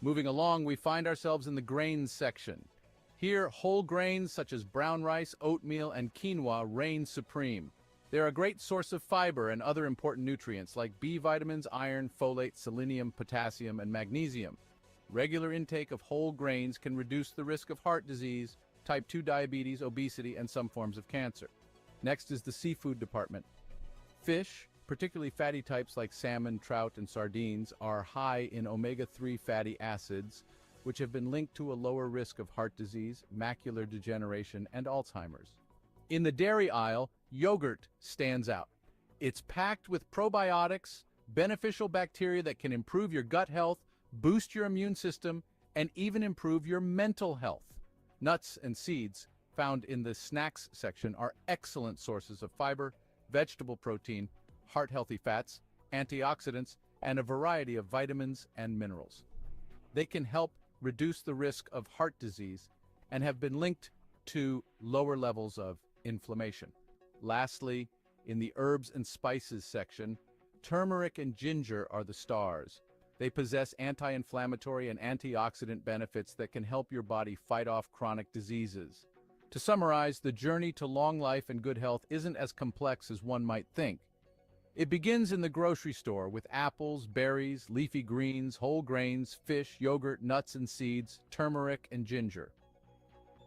Moving along, we find ourselves in the grains section. Here, whole grains such as brown rice, oatmeal, and quinoa reign supreme. They're a great source of fiber and other important nutrients like B vitamins, iron, folate, selenium, potassium, and magnesium. Regular intake of whole grains can reduce the risk of heart disease, type 2 diabetes, obesity, and some forms of cancer. Next is the seafood department. Fish, particularly fatty types like salmon, trout, and sardines, are high in omega-3 fatty acids, which have been linked to a lower risk of heart disease, macular degeneration, and Alzheimer's. In the dairy aisle, yogurt stands out. It's packed with probiotics, beneficial bacteria that can improve your gut health, boost your immune system, and even improve your mental health. Nuts and seeds, found in the snacks section, are excellent sources of fiber, vegetable protein, heart-healthy fats, antioxidants, and a variety of vitamins and minerals. They can help reduce the risk of heart disease and have been linked to lower levels of inflammation. Lastly, in the herbs and spices section, turmeric and ginger are the stars. They possess anti-inflammatory and antioxidant benefits that can help your body fight off chronic diseases. To summarize, the journey to long life and good health isn't as complex as one might think. It begins in the grocery store with apples, berries, leafy greens, whole grains, fish, yogurt, nuts and seeds, turmeric, and ginger.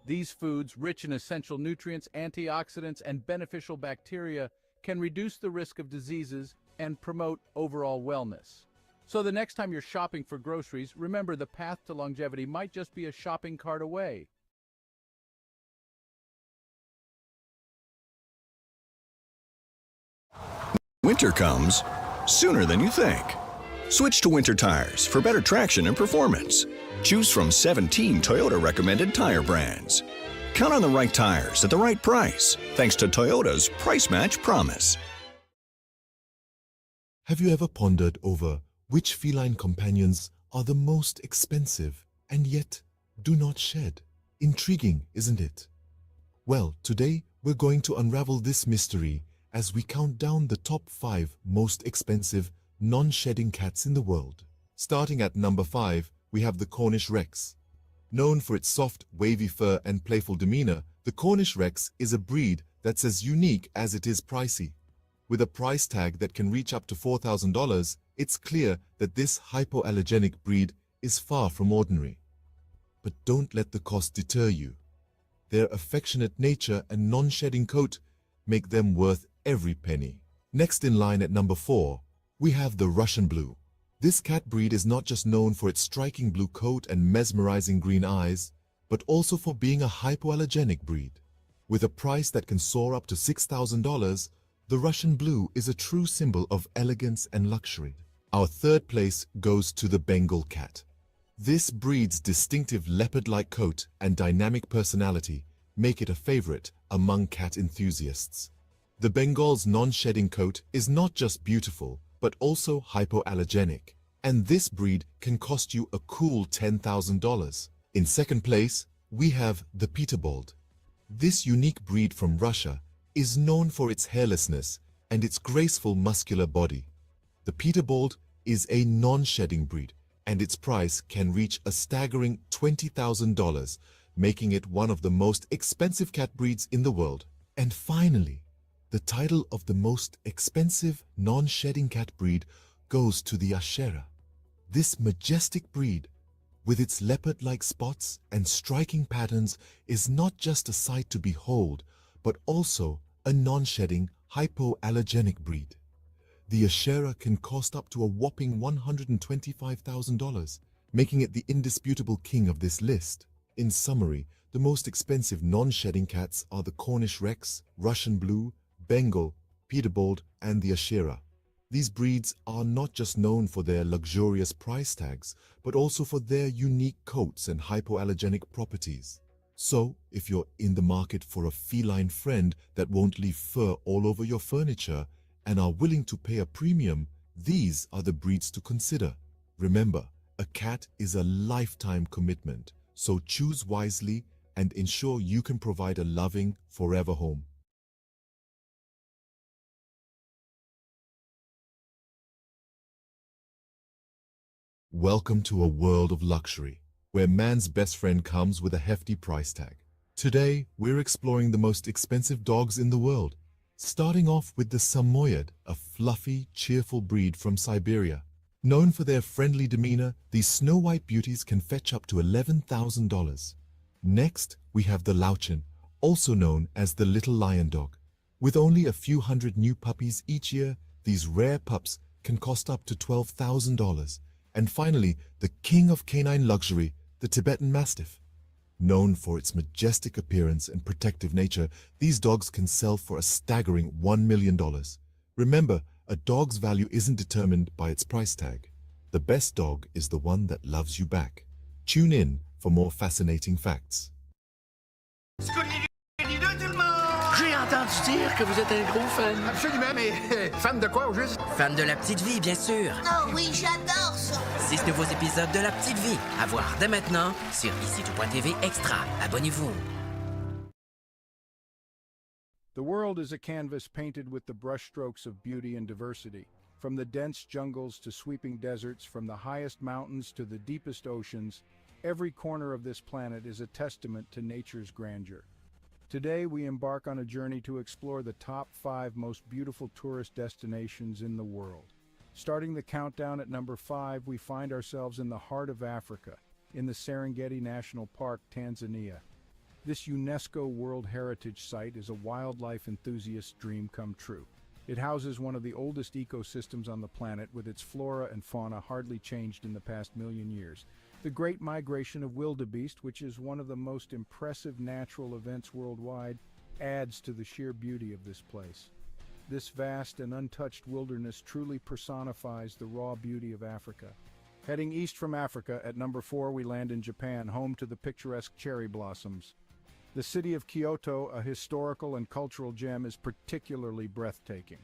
These foods, rich in essential nutrients, antioxidants, and beneficial bacteria, can reduce the risk of diseases and promote overall wellness. So the next time you're shopping for groceries, remember the path to longevity might just be a shopping cart away. Winter comes sooner than you think. Switch to winter tires for better traction and performance. Choose from 17 Toyota recommended tire brands. Count on the right tires at the right price, thanks to Toyota's Price Match Promise. Have you ever pondered over which feline companions are the most expensive and yet do not shed? Intriguing, isn't it? Well, today we're going to unravel this mystery as we count down the top 5 most expensive non-shedding cats in the world. Starting at number 5, we have the Cornish Rex. Known for its soft, wavy fur and playful demeanor, the Cornish Rex is a breed that's as unique as it is pricey. With a price tag that can reach up to $4,000, it's clear that this hypoallergenic breed is far from ordinary. But don't let the cost deter you. Their affectionate nature and non-shedding coat make them worth every penny. Next in line at number 4, we have the Russian Blue. This cat breed is not just known for its striking blue coat and mesmerizing green eyes, but also for being a hypoallergenic breed. With a price that can soar up to $6,000, the Russian Blue is a true symbol of elegance and luxury. Our third place goes to the Bengal cat. This breed's distinctive leopard-like coat and dynamic personality make it a favorite among cat enthusiasts. The Bengal's non-shedding coat is not just beautiful, but also hypoallergenic, and this breed can cost you a cool $10,000. In second place, we have the Peterbold. This unique breed from Russia is known for its hairlessness and its graceful muscular body. The Peterbold is a non-shedding breed, and its price can reach a staggering $20,000, making it one of the most expensive cat breeds in the world. And finally, the title of the most expensive non-shedding cat breed goes to the Ashera. This majestic breed, with its leopard-like spots and striking patterns, is not just a sight to behold, but also a non-shedding, hypoallergenic breed. The Ashera can cost up to a whopping $125,000, making it the indisputable king of this list. In summary, the most expensive non-shedding cats are the Cornish Rex, Russian Blue, Bengal, Peterbold, and the Ashera. These breeds are not just known for their luxurious price tags, but also for their unique coats and hypoallergenic properties. So, if you're in the market for a feline friend that won't leave fur all over your furniture and are willing to pay a premium, these are the breeds to consider. Remember, a cat is a lifetime commitment, so choose wisely and ensure you can provide a loving, forever home. Welcome to a world of luxury, where man's best friend comes with a hefty price tag. Today, we're exploring the most expensive dogs in the world, starting off with the Samoyed, a fluffy, cheerful breed from Siberia. Known for their friendly demeanor, these snow-white beauties can fetch up to $11,000. Next, we have the Lauchin, also known as the little lion dog. With only a few hundred new puppies each year, these rare pups can cost up to $12,000. And finally, the king of canine luxury, the Tibetan Mastiff. Known for its majestic appearance and protective nature, these dogs can sell for a staggering $1 million. Remember, a dog's value isn't determined by its price tag. The best dog is the one that loves you back. Tune in for more fascinating facts. J'ai entendu dire que vous êtes un gros fan. Absolument, mais fan de quoi au juste? Fan de La Petite Vie, bien sûr. Oh oui, j'adore ça. 6 nouveaux épisodes de La Petite Vie. À voir dès maintenant sur ici.tv Extra. Abonnez-vous. The world is a canvas painted with the brushstrokes of beauty and diversity. From the dense jungles to sweeping deserts, from the highest mountains to the deepest oceans, every corner of this planet is a testament to nature's grandeur. Today, we embark on a journey to explore the top 5 most beautiful tourist destinations in the world. Starting the countdown at number 5, we find ourselves in the heart of Africa, in the Serengeti National Park, Tanzania. This UNESCO World Heritage Site is a wildlife enthusiast's dream come true. It houses one of the oldest ecosystems on the planet, with its flora and fauna hardly changed in the past million years. The Great Migration of Wildebeest, which is one of the most impressive natural events worldwide, adds to the sheer beauty of this place. This vast and untouched wilderness truly personifies the raw beauty of Africa. Heading east from Africa, at number 4 we land in Japan, home to the picturesque cherry blossoms. The city of Kyoto, a historical and cultural gem, is particularly breathtaking.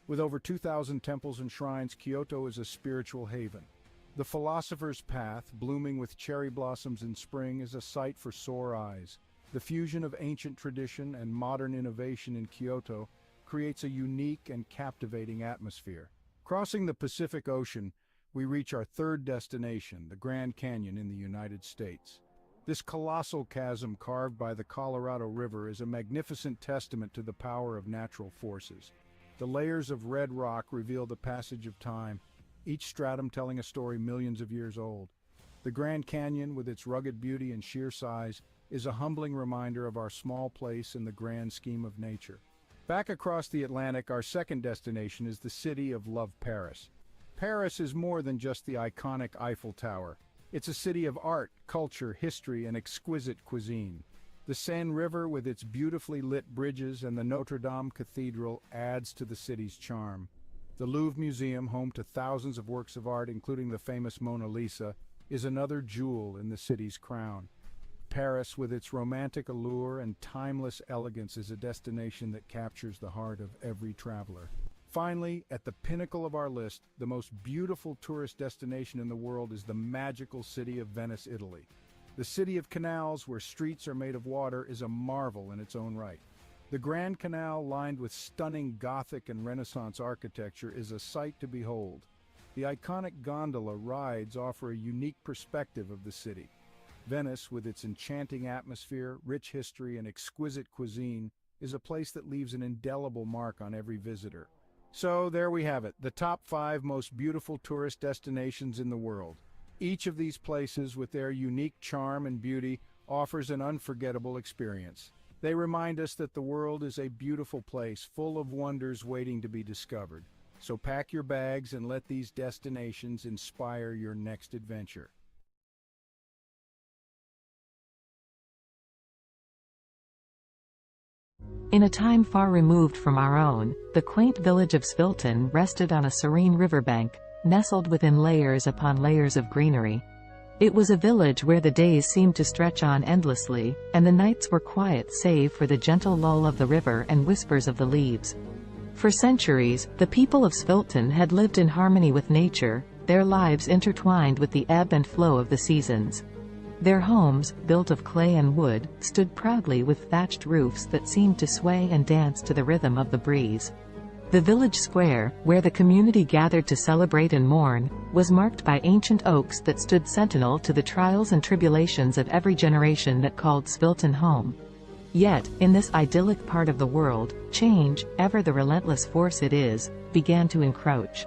With over 2,000 temples and shrines, Kyoto is a spiritual haven. The Philosopher's Path, blooming with cherry blossoms in spring, is a sight for sore eyes. The fusion of ancient tradition and modern innovation in Kyoto creates a unique and captivating atmosphere. Crossing the Pacific Ocean, we reach our third destination, the Grand Canyon in the United States. This colossal chasm carved by the Colorado River is a magnificent testament to the power of natural forces. The layers of red rock reveal the passage of time, each stratum telling a story millions of years old. The Grand Canyon, with its rugged beauty and sheer size, is a humbling reminder of our small place in the grand scheme of nature. Back across the Atlantic, our second destination is the city of Love, Paris. Paris is more than just the iconic Eiffel Tower. It's a city of art, culture, history, and exquisite cuisine. The Seine River, with its beautifully lit bridges, and the Notre Dame Cathedral adds to the city's charm. The Louvre Museum, home to thousands of works of art, including the famous Mona Lisa, is another jewel in the city's crown. Paris, with its romantic allure and timeless elegance, is a destination that captures the heart of every traveler. Finally, at the pinnacle of our list, the most beautiful tourist destination in the world is the magical city of Venice, Italy. The city of canals, where streets are made of water, is a marvel in its own right. The Grand Canal, lined with stunning Gothic and Renaissance architecture, is a sight to behold. The iconic gondola rides offer a unique perspective of the city. Venice, with its enchanting atmosphere, rich history, and exquisite cuisine, is a place that leaves an indelible mark on every visitor. So there we have it, the top 5 most beautiful tourist destinations in the world. Each of these places, with their unique charm and beauty, offers an unforgettable experience. They remind us that the world is a beautiful place, full of wonders waiting to be discovered. So pack your bags and let these destinations inspire your next adventure. In a time far removed from our own, the quaint village of Svilton rested on a serene riverbank, nestled within layers upon layers of greenery. It was a village where the days seemed to stretch on endlessly, and the nights were quiet save for the gentle lull of the river and whispers of the leaves. For centuries, the people of Svilton had lived in harmony with nature, their lives intertwined with the ebb and flow of the seasons. Their homes, built of clay and wood, stood proudly with thatched roofs that seemed to sway and dance to the rhythm of the breeze. The village square, where the community gathered to celebrate and mourn, was marked by ancient oaks that stood sentinel to the trials and tribulations of every generation that called Svilton home. Yet, in this idyllic part of the world, change, ever the relentless force it is, began to encroach.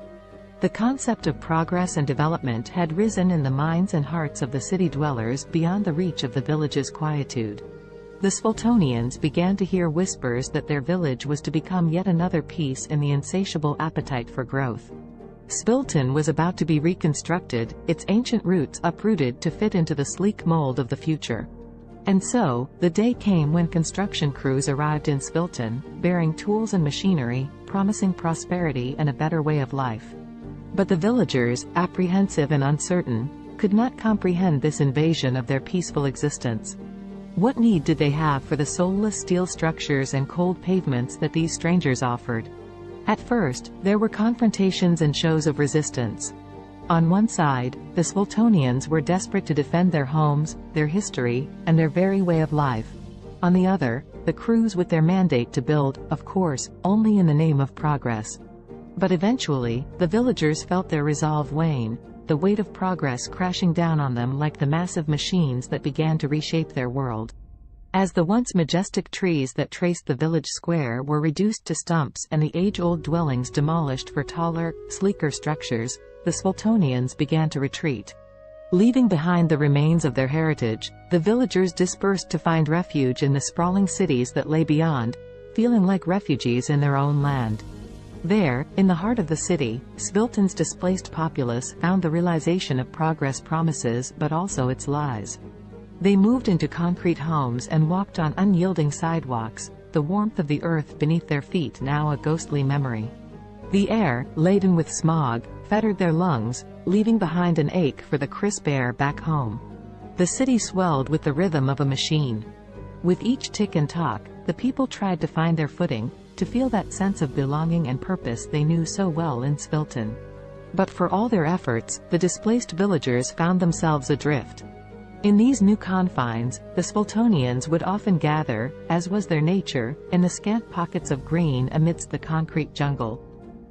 The concept of progress and development had risen in the minds and hearts of the city dwellers beyond the reach of the village's quietude. The Sviltonians began to hear whispers that their village was to become yet another piece in the insatiable appetite for growth. Svilton was about to be reconstructed, its ancient roots uprooted to fit into the sleek mold of the future. And so, the day came when construction crews arrived in Svilton, bearing tools and machinery, promising prosperity and a better way of life. But the villagers, apprehensive and uncertain, could not comprehend this invasion of their peaceful existence. What need did they have for the soulless steel structures and cold pavements that these strangers offered? At first, there were confrontations and shows of resistance. On one side, the Sviltonians were desperate to defend their homes, their history, and their very way of life. On the other, the crews with their mandate to build, of course, only in the name of progress. But eventually, the villagers felt their resolve wane, the weight of progress crashing down on them like the massive machines that began to reshape their world. As the once majestic trees that traced the village square were reduced to stumps and the age-old dwellings demolished for taller, sleeker structures, the Sviltonians began to retreat. Leaving behind the remains of their heritage, the villagers dispersed to find refuge in the sprawling cities that lay beyond, feeling like refugees in their own land. There, in the heart of the city, Svilton's displaced populace found the realization of progress promises but also its lies. They moved into concrete homes and walked on unyielding sidewalks, the warmth of the earth beneath their feet now a ghostly memory. The air, laden with smog, fettered their lungs, leaving behind an ache for the crisp air back home. The city swelled with the rhythm of a machine. With each tick and talk, the people tried to find their footing, to feel that sense of belonging and purpose they knew so well in Svilton. But for all their efforts, the displaced villagers found themselves adrift. In these new confines, the Sviltonians would often gather, as was their nature, in the scant pockets of green amidst the concrete jungle.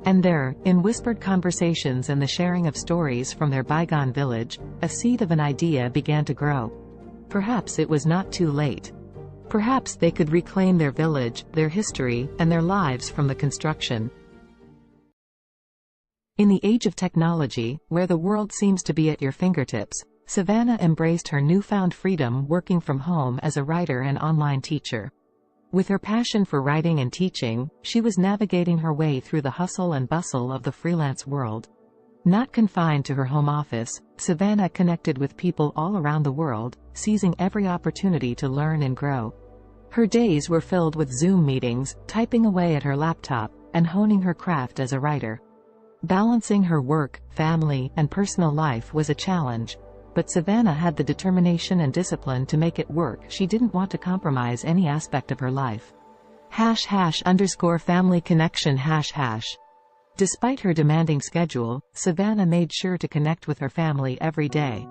And there, in whispered conversations and the sharing of stories from their bygone village, a seed of an idea began to grow. Perhaps it was not too late. Perhaps they could reclaim their village, their history, and their lives from the construction. In the age of technology, where the world seems to be at your fingertips, Savannah embraced her newfound freedom working from home as a writer and online teacher. With her passion for writing and teaching, she was navigating her way through the hustle and bustle of the freelance world. Not confined to her home office, Savannah connected with people all around the world, seizing every opportunity to learn and grow. Her days were filled with Zoom meetings, typing away at her laptop, and honing her craft as a writer. Balancing her work, family, and personal life was a challenge, but Savannah had the determination and discipline to make it work. She didn't want to compromise any aspect of her life. #family connection #. Despite her demanding schedule, Savannah made sure to connect with her family every day.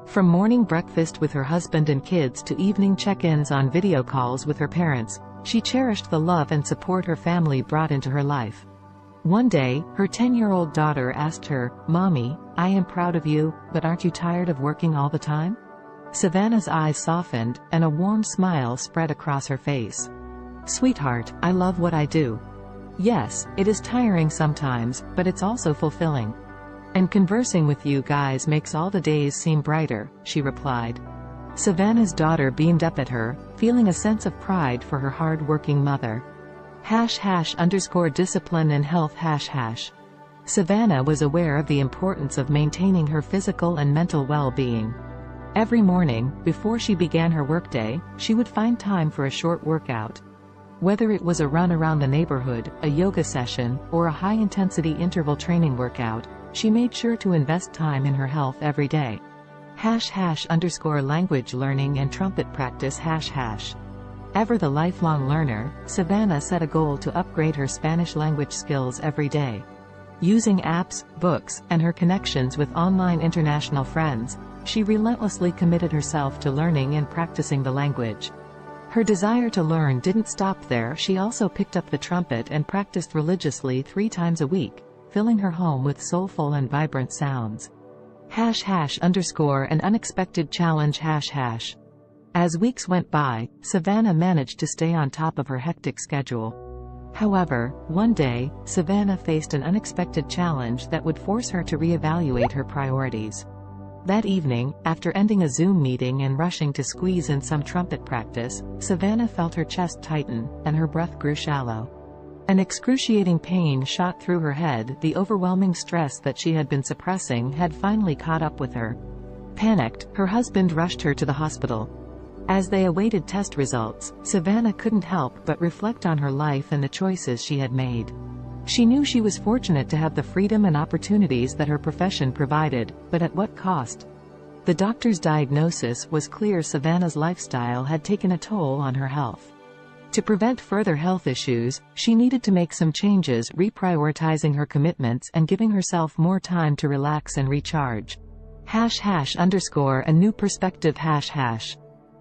From morning breakfast with her husband and kids to evening check-ins on video calls with her parents, she cherished the love and support her family brought into her life. One day, her 10-year-old daughter asked her, "Mommy, I am proud of you, but aren't you tired of working all the time?" Savannah's eyes softened, and a warm smile spread across her face. "Sweetheart, I love what I do. Yes, it is tiring sometimes, but it's also fulfilling. And conversing with you guys makes all the days seem brighter," she replied. Savannah's daughter beamed up at her, feeling a sense of pride for her hard-working mother. #discipline and health #. Savannah was aware of the importance of maintaining her physical and mental well-being. Every morning, before she began her workday, she would find time for a short workout. Whether it was a run around the neighborhood, a yoga session, or a high-intensity interval training workout, she made sure to invest time in her health every day. #language learning and trumpet practice #. Ever the lifelong learner, Savannah set a goal to upgrade her Spanish language skills every day. Using apps, books, and her connections with online international friends, she relentlessly committed herself to learning and practicing the language. Her desire to learn didn't stop there. She also picked up the trumpet and practiced religiously 3 times a week, filling her home with soulful and vibrant sounds. #an unexpected challenge #. As weeks went by, Savannah managed to stay on top of her hectic schedule. However, one day, Savannah faced an unexpected challenge that would force her to reevaluate her priorities. That evening, after ending a Zoom meeting and rushing to squeeze in some trumpet practice, Savannah felt her chest tighten, and her breath grew shallow. An excruciating pain shot through her head. The overwhelming stress that she had been suppressing had finally caught up with her. Panicked, her husband rushed her to the hospital. As they awaited test results, Savannah couldn't help but reflect on her life and the choices she had made. She knew she was fortunate to have the freedom and opportunities that her profession provided, but at what cost? The doctor's diagnosis was clear: Savannah's lifestyle had taken a toll on her health. To prevent further health issues, she needed to make some changes, reprioritizing her commitments and giving herself more time to relax and recharge. #a new perspective #.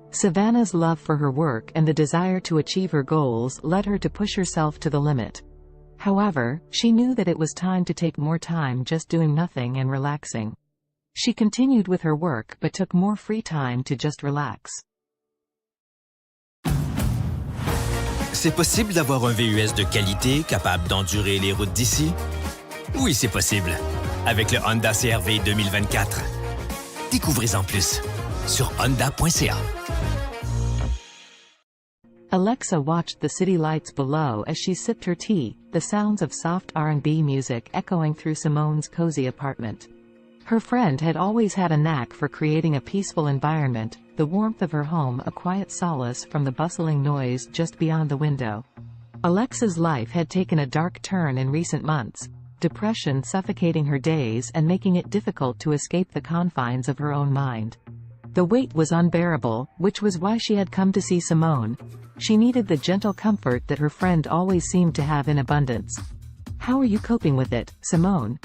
Savannah's love for her work and the desire to achieve her goals led her to push herself to the limit. However, she knew that it was time to take more time just doing nothing and relaxing. She continued with her work but took more free time to just relax. C'est possible d'avoir un VUS de qualité capable d'endurer les routes d'ici? Oui, c'est possible. Avec le Honda CR-V 2024. Découvrez-en plus sur honda.ca. Alexa watched the city lights below as she sipped her tea, the sounds of soft R&B music echoing through Simone's cozy apartment. Her friend had always had a knack for creating a peaceful environment, the warmth of her home a quiet solace from the bustling noise just beyond the window. Alexa's life had taken a dark turn in recent months, depression suffocating her days and making it difficult to escape the confines of her own mind. The weight was unbearable, which was why she had come to see Simone. She needed the gentle comfort that her friend always seemed to have in abundance. "How are you coping with it, Simone?"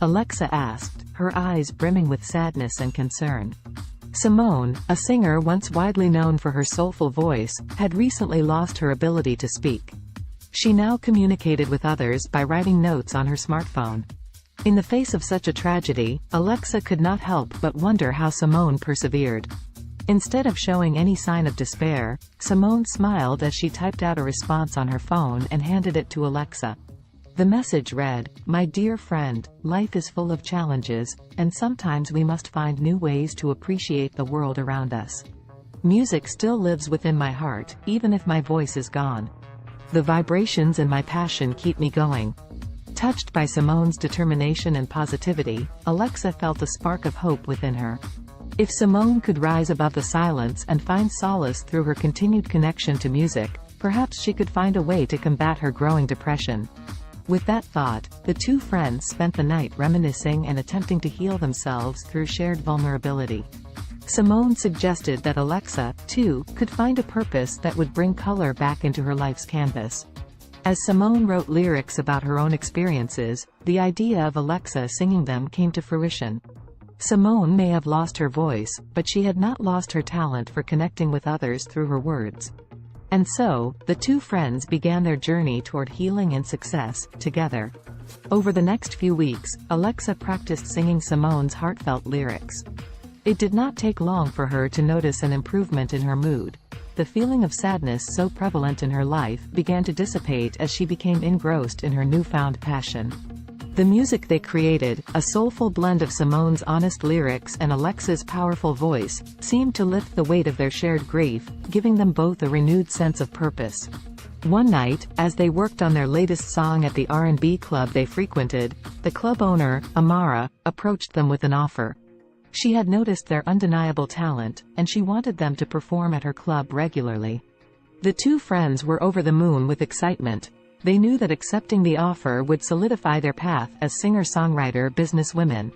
Alexa asked, her eyes brimming with sadness and concern. Simone, a singer once widely known for her soulful voice, had recently lost her ability to speak. She now communicated with others by writing notes on her smartphone. In the face of such a tragedy, Alexa could not help but wonder how Simone persevered. Instead of showing any sign of despair, Simone smiled as she typed out a response on her phone and handed it to Alexa. The message read, "My dear friend, life is full of challenges, and sometimes we must find new ways to appreciate the world around us. Music still lives within my heart, even if my voice is gone. The vibrations and my passion keep me going. Touched by Simone's determination and positivity, Alexa felt a spark of hope within her. If Simone could rise above the silence and find solace through her continued connection to music, perhaps she could find a way to combat her growing depression. With that thought, the two friends spent the night reminiscing and attempting to heal themselves through shared vulnerability. Simone suggested that Alexa, too, could find a purpose that would bring color back into her life's canvas. As Simone wrote lyrics about her own experiences, the idea of Alexa singing them came to fruition. Simone may have lost her voice, but she had not lost her talent for connecting with others through her words. And so, the two friends began their journey toward healing and success, together. Over the next few weeks, Alexa practiced singing Simone's heartfelt lyrics. It did not take long for her to notice an improvement in her mood. The feeling of sadness so prevalent in her life began to dissipate as she became engrossed in her newfound passion. The music they created, a soulful blend of Simone's honest lyrics and Alexa's powerful voice, seemed to lift the weight of their shared grief, giving them both a renewed sense of purpose. One night, as they worked on their latest song at the R&B club they frequented, the club owner, Amara, approached them with an offer. She had noticed their undeniable talent, and she wanted them to perform at her club regularly. The two friends were over the moon with excitement. They knew that accepting the offer would solidify their path as singer-songwriter businesswomen.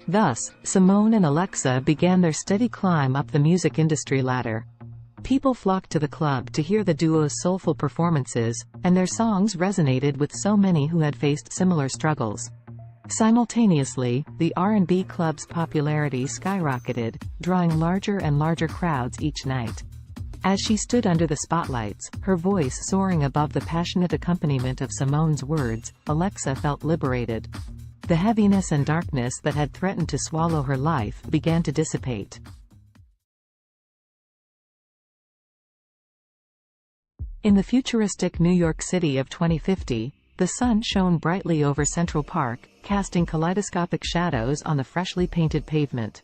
Thus, Simone and Alexa began their steady climb up the music industry ladder. People flocked to the club to hear the duo's soulful performances, and their songs resonated with so many who had faced similar struggles. Simultaneously, the R&B club's popularity skyrocketed, drawing larger and larger crowds each night. As she stood under the spotlights, her voice soaring above the passionate accompaniment of Simone's words, Alexa felt liberated. The heaviness and darkness that had threatened to swallow her life began to dissipate. In the futuristic New York City of 2050, the sun shone brightly over Central Park, casting kaleidoscopic shadows on the freshly painted pavement.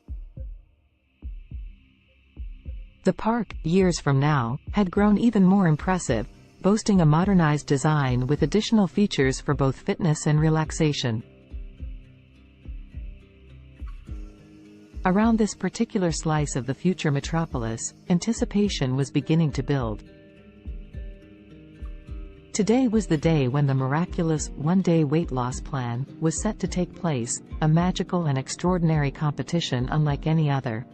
The park, years from now, had grown even more impressive, boasting a modernized design with additional features for both fitness and relaxation. Around this particular slice of the future metropolis, anticipation was beginning to build. Today was the day when the miraculous one-day weight loss plan was set to take place, a magical and extraordinary competition unlike any other.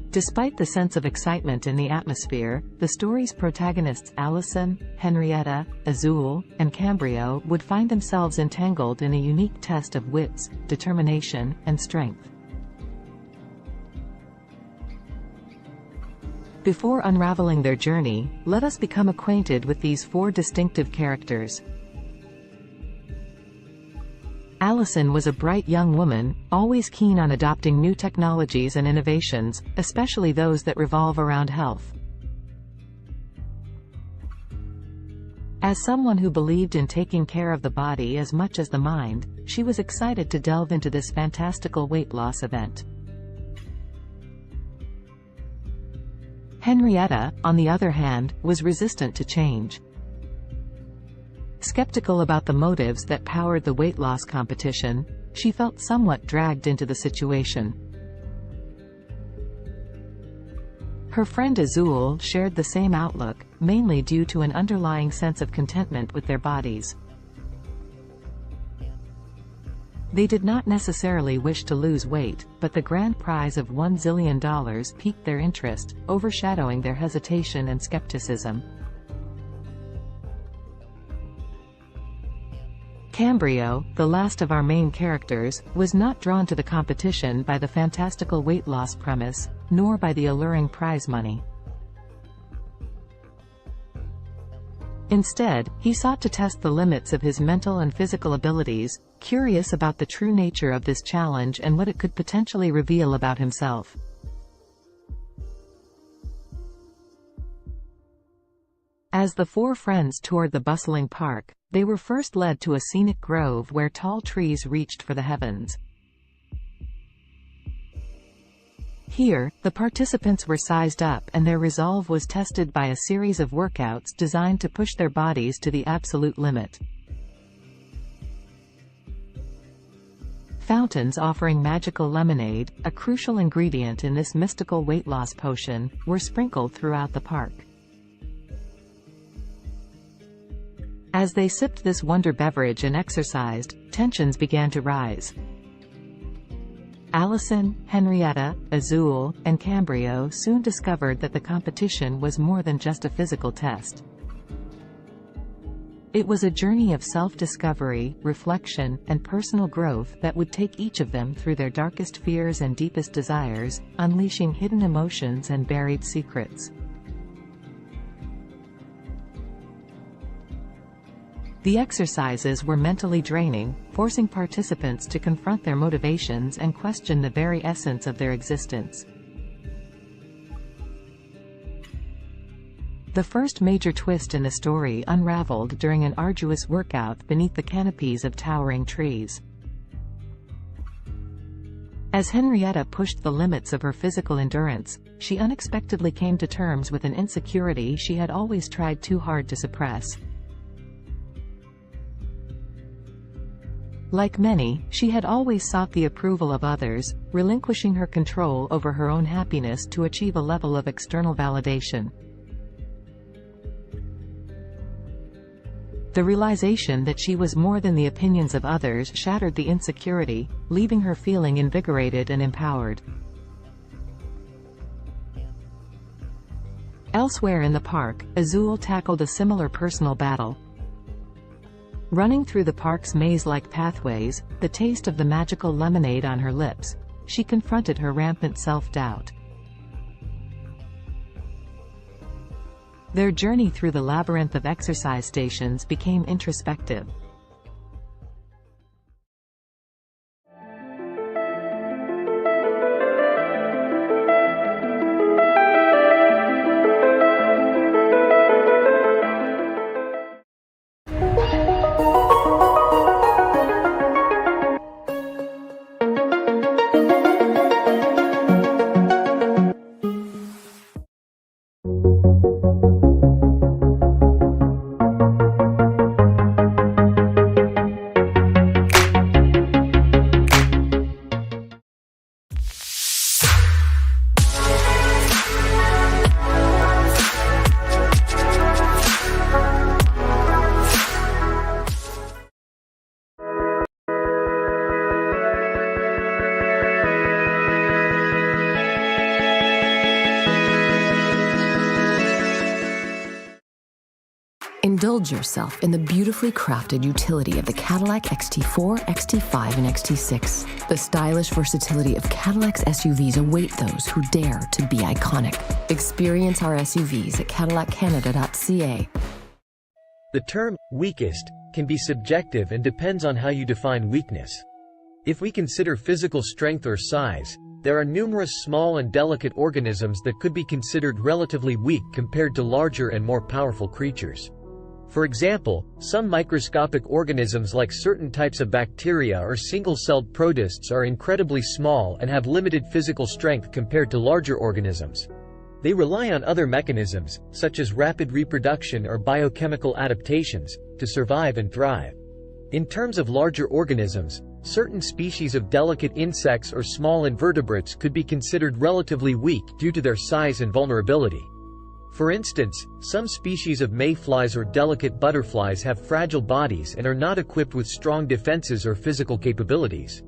Despite the sense of excitement in the atmosphere, the story's protagonists Allison, Henrietta, Azul, and Cambrio would find themselves entangled in a unique test of wits, determination, and strength. Before unraveling their journey, let us become acquainted with these four distinctive characters. Allison was a bright young woman, always keen on adopting new technologies and innovations, especially those that revolve around health. As someone who believed in taking care of the body as much as the mind, she was excited to delve into this fantastical weight loss event. Henrietta, on the other hand, was resistant to change. Skeptical about the motives that powered the weight loss competition, she felt somewhat dragged into the situation. Her friend Azul shared the same outlook, mainly due to an underlying sense of contentment with their bodies. They did not necessarily wish to lose weight, but the grand prize of $1 zillion piqued their interest, overshadowing their hesitation and skepticism. Cambrio, the last of our main characters, was not drawn to the competition by the fantastical weight loss premise, nor by the alluring prize money. Instead, he sought to test the limits of his mental and physical abilities, curious about the true nature of this challenge and what it could potentially reveal about himself. As the four friends toured the bustling park, they were first led to a scenic grove where tall trees reached for the heavens. Here, the participants were sized up and their resolve was tested by a series of workouts designed to push their bodies to the absolute limit. Fountains offering magical lemonade, a crucial ingredient in this mystical weight loss potion, were sprinkled throughout the park. As they sipped this wonder beverage and exercised, tensions began to rise. Allison, Henrietta, Azul, and Cambrio soon discovered that the competition was more than just a physical test. It was a journey of self-discovery, reflection, and personal growth that would take each of them through their darkest fears and deepest desires, unleashing hidden emotions and buried secrets. The exercises were mentally draining, forcing participants to confront their motivations and question the very essence of their existence. The first major twist in the story unraveled during an arduous workout beneath the canopies of towering trees. As Henrietta pushed the limits of her physical endurance, she unexpectedly came to terms with an insecurity she had always tried too hard to suppress. Like many, she had always sought the approval of others, relinquishing her control over her own happiness to achieve a level of external validation. The realization that she was more than the opinions of others shattered the insecurity, leaving her feeling invigorated and empowered. Elsewhere in the park, Azul tackled a similar personal battle. Running through the park's maze-like pathways, the taste of the magical lemonade on her lips, she confronted her rampant self-doubt. Their journey through the labyrinth of exercise stations became introspective. Indulge yourself in the beautifully crafted utility of the Cadillac XT4, XT5, and XT6. The stylish versatility of Cadillac's SUVs await those who dare to be iconic. Experience our SUVs at cadillaccanada.ca. The term weakest can be subjective and depends on how you define weakness. If we consider physical strength or size, there are numerous small and delicate organisms that could be considered relatively weak compared to larger and more powerful creatures. For example, some microscopic organisms like certain types of bacteria or single-celled protists are incredibly small and have limited physical strength compared to larger organisms. They rely on other mechanisms, such as rapid reproduction or biochemical adaptations, to survive and thrive. In terms of larger organisms, certain species of delicate insects or small invertebrates could be considered relatively weak due to their size and vulnerability. For instance, some species of mayflies or delicate butterflies have fragile bodies and are not equipped with strong defenses or physical capabilities.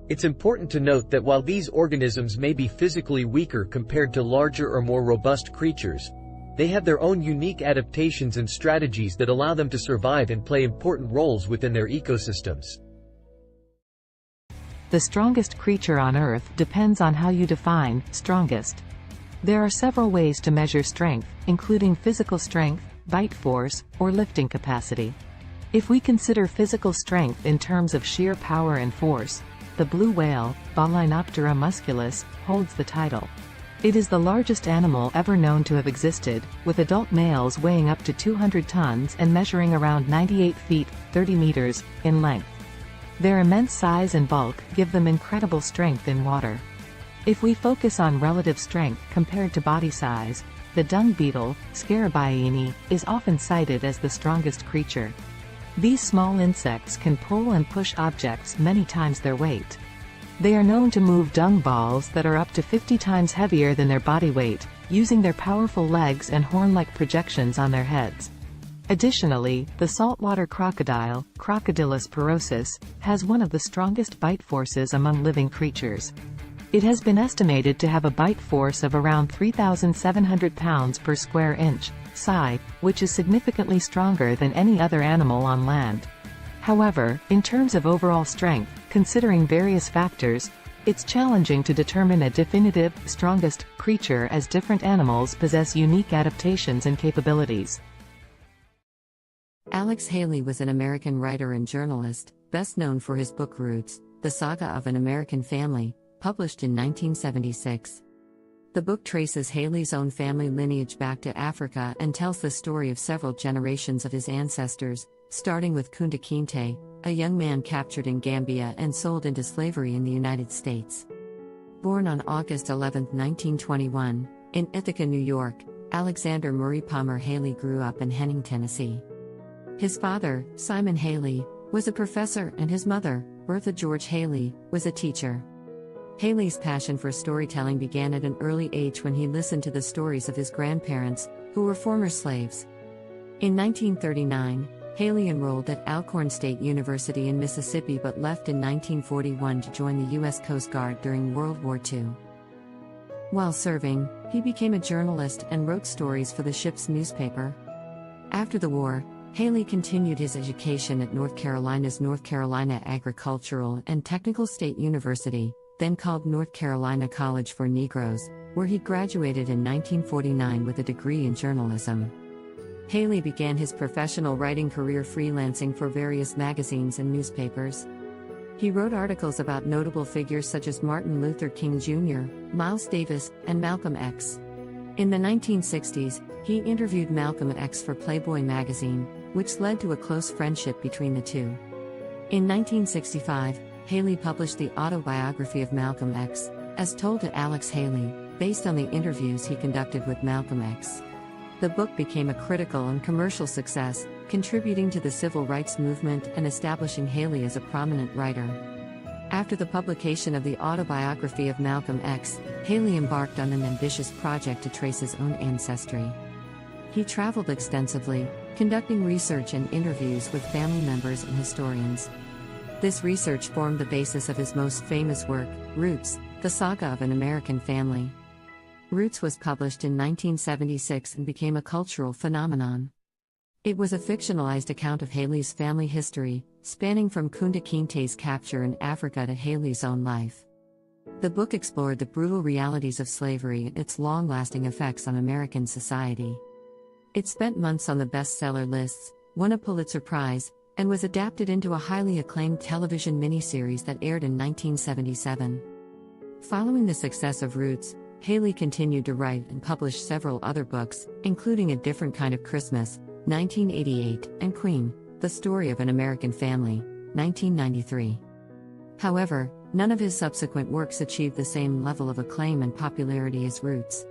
It's important to note that while these organisms may be physically weaker compared to larger or more robust creatures, they have their own unique adaptations and strategies that allow them to survive and play important roles within their ecosystems. The strongest creature on Earth depends on how you define strongest. There are several ways to measure strength, including physical strength, bite force, or lifting capacity. If we consider physical strength in terms of sheer power and force, the blue whale, Baleinoptera musculus, holds the title. It is the largest animal ever known to have existed, with adult males weighing up to 200 tons and measuring around 98 feet, 30 meters, in length. Their immense size and bulk give them incredible strength in water. If we focus on relative strength compared to body size, the dung beetle, Scarabaeini, is often cited as the strongest creature. These small insects can pull and push objects many times their weight. They are known to move dung balls that are up to 50 times heavier than their body weight, using their powerful legs and horn-like projections on their heads. Additionally, the saltwater crocodile, Crocodylus porosus, has one of the strongest bite forces among living creatures. It has been estimated to have a bite force of around 3,700 pounds per square inch, psi, which is significantly stronger than any other animal on land. However, in terms of overall strength, considering various factors, it's challenging to determine a definitive, strongest creature as different animals possess unique adaptations and capabilities. Alex Haley was an American writer and journalist, best known for his book Roots, The Saga of an American Family, published in 1976. The book traces Haley's own family lineage back to Africa and tells the story of several generations of his ancestors, starting with Kunta Kinte, a young man captured in Gambia and sold into slavery in the United States. Born on August 11, 1921, in Ithaca, New York, Alexander Murray Palmer Haley grew up in Henning, Tennessee. His father, Simon Haley, was a professor and his mother, Bertha George Haley, was a teacher. Haley's passion for storytelling began at an early age when he listened to the stories of his grandparents, who were former slaves. In 1939, Haley enrolled at Alcorn State University in Mississippi but left in 1941 to join the U.S. Coast Guard during World War II. While serving, he became a journalist and wrote stories for the ship's newspaper. After the war, Haley continued his education at North Carolina's North Carolina Agricultural and Technical State University, then called North Carolina College for Negroes, where he graduated in 1949 with a degree in journalism. Haley began his professional writing career freelancing for various magazines and newspapers. He wrote articles about notable figures such as Martin Luther King Jr., Miles Davis, and Malcolm X. In the 1960s, he interviewed Malcolm X for Playboy magazine, which led to a close friendship between the two. In 1965, Haley published the autobiography of Malcolm X, as told to Alex Haley, based on the interviews he conducted with Malcolm X. The book became a critical and commercial success, contributing to the civil rights movement and establishing Haley as a prominent writer. After the publication of the autobiography of Malcolm X, Haley embarked on an ambitious project to trace his own ancestry. He traveled extensively, conducting research and interviews with family members and historians. This research formed the basis of his most famous work, Roots, The Saga of an American Family. Roots was published in 1976 and became a cultural phenomenon. It was a fictionalized account of Haley's family history, spanning from Kunta Kinte's capture in Africa to Haley's own life. The book explored the brutal realities of slavery and its long-lasting effects on American society. It spent months on the bestseller lists, won a Pulitzer Prize, and was adapted into a highly acclaimed television miniseries that aired in 1977. Following the success of Roots, Haley continued to write and publish several other books, including A Different Kind of Christmas, 1988, and Queen, The Story of an American Family, 1993. However, none of his subsequent works achieved the same level of acclaim and popularity as Roots.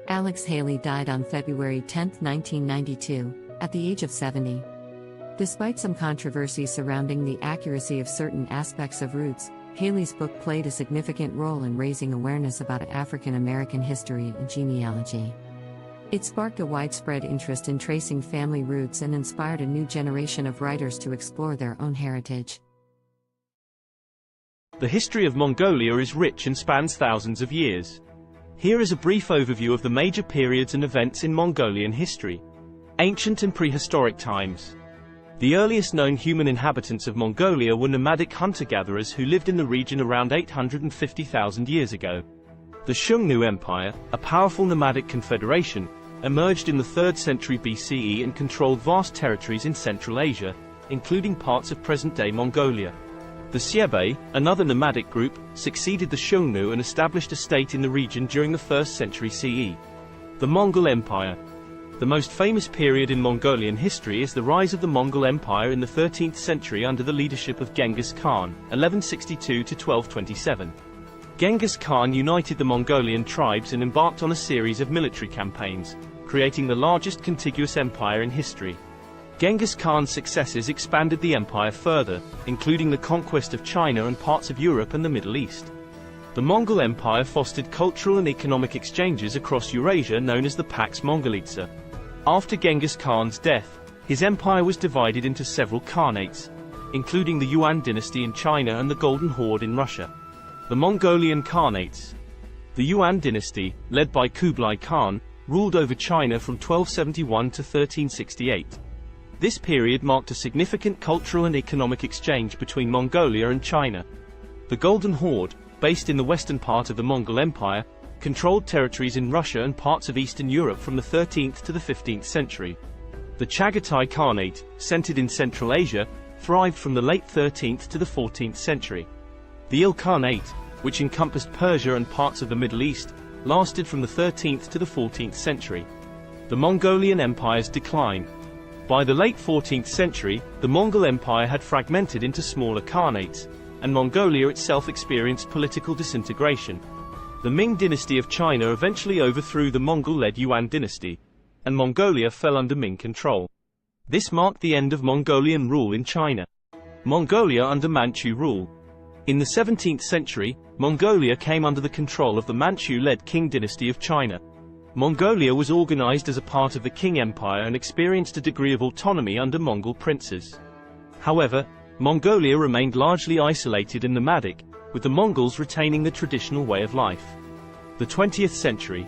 Alex Haley died on February 10, 1992, at the age of 70. Despite some controversy surrounding the accuracy of certain aspects of Roots, Haley's book played a significant role in raising awareness about African American history and genealogy. It sparked a widespread interest in tracing family roots and inspired a new generation of writers to explore their own heritage. The history of Mongolia is rich and spans thousands of years. Here is a brief overview of the major periods and events in Mongolian history. Ancient and prehistoric times. The earliest known human inhabitants of Mongolia were nomadic hunter-gatherers who lived in the region around 850,000 years ago. The Xiongnu Empire, a powerful nomadic confederation, emerged in the 3rd century BCE and controlled vast territories in Central Asia, including parts of present-day Mongolia. The Xiebe, another nomadic group, succeeded the Xiongnu and established a state in the region during the 1st century CE. The Mongol Empire. The most famous period in Mongolian history is the rise of the Mongol Empire in the 13th century under the leadership of Genghis Khan, 1162 to 1227. Genghis Khan united the Mongolian tribes and embarked on a series of military campaigns, creating the largest contiguous empire in history. Genghis Khan's successes expanded the empire further, including the conquest of China and parts of Europe and the Middle East. The Mongol Empire fostered cultural and economic exchanges across Eurasia known as the Pax Mongolica. After Genghis Khan's death, his empire was divided into several khanates, including the Yuan dynasty in China and the Golden Horde in Russia. The Mongolian Khanates. The Yuan dynasty, led by Kublai Khan, ruled over China from 1271 to 1368. This period marked a significant cultural and economic exchange between Mongolia and China. The Golden Horde, based in the western part of the Mongol Empire, controlled territories in Russia and parts of Eastern Europe from the 13th to the 15th century. The Chagatai Khanate, centered in Central Asia, thrived from the late 13th to the 14th century. The Ilkhanate, which encompassed Persia and parts of the Middle East, lasted from the 13th to the 14th century. The Mongolian Empire's decline. By the late 14th century, the Mongol Empire had fragmented into smaller khanates, and Mongolia itself experienced political disintegration. The Ming dynasty of China eventually overthrew the Mongol-led Yuan dynasty, and Mongolia fell under Ming control. This marked the end of Mongolian rule in China. Mongolia under Manchu rule. In the 17th century, Mongolia came under the control of the Manchu-led Qing dynasty of China. Mongolia was organized as a part of the Qing Empire and experienced a degree of autonomy under Mongol princes. However, Mongolia remained largely isolated and nomadic, with the Mongols retaining the traditional way of life. The 20th century.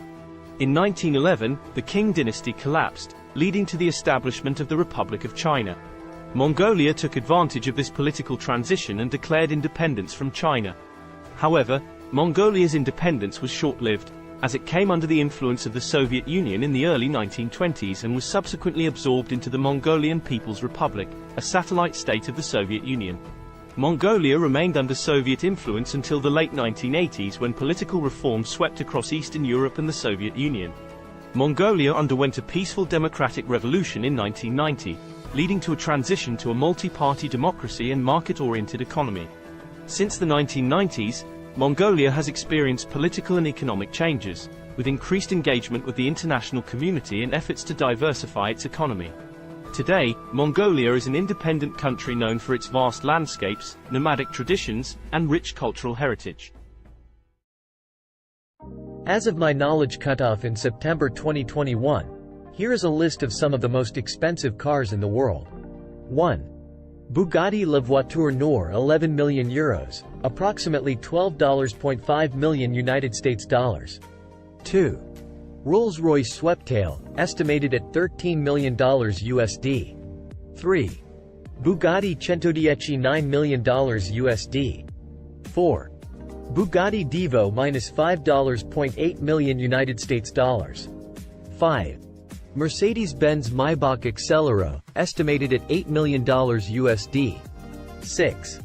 In 1911, the Qing dynasty collapsed, leading to the establishment of the Republic of China. Mongolia took advantage of this political transition and declared independence from China. However, Mongolia's independence was short-lived, as it came under the influence of the Soviet Union in the early 1920s and was subsequently absorbed into the Mongolian People's Republic, a satellite state of the Soviet Union. Mongolia remained under Soviet influence until the late 1980s when political reforms swept across Eastern Europe and the Soviet Union. Mongolia underwent a peaceful democratic revolution in 1990, leading to a transition to a multi-party democracy and market-oriented economy. Since the 1990s, Mongolia has experienced political and economic changes, with increased engagement with the international community and efforts to diversify its economy. Today, Mongolia is an independent country known for its vast landscapes, nomadic traditions, and rich cultural heritage. As of my knowledge cutoff in September 2021, here is a list of some of the most expensive cars in the world. 1. Bugatti La Voiture Noire 11 million euros, approximately $12.5 million United States dollars. 2. Rolls-Royce Sweptail, estimated at $13 million USD. 3. Bugatti Centodieci $9 million USD. 4. Bugatti Divo -$5.8 million United States dollars. 5. Mercedes-Benz Maybach Accelero, estimated at $8 million USD. 6.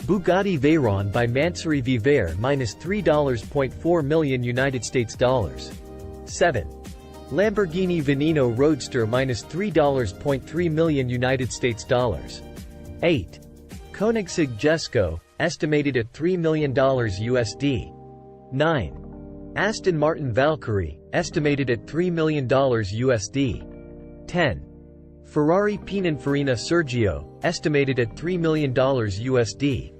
Bugatti Veyron by Mansouri Vivere -$3.4 million United States dollars. 7. Lamborghini Veneno Roadster -$3.3 million United States dollars. 8. Koenigsegg Jesko, estimated at $3 million USD. 9. Aston Martin Valkyrie, estimated at $3 million USD. 10. Ferrari Pininfarina Sergio, estimated at $3 million USD.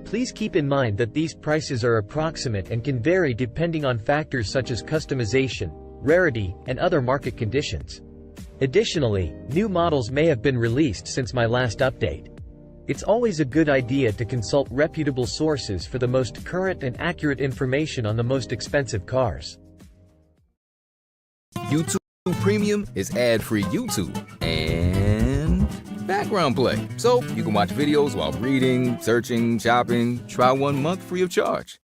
Please keep in mind that these prices are approximate and can vary depending on factors such as customization, rarity, and other market conditions. Additionally, new models may have been released since my last update. It's always a good idea to consult reputable sources for the most current and accurate information on the most expensive cars. YouTube Premium is ad-free YouTube and background play, so you can watch videos while reading, searching, shopping. Try 1 month free of charge.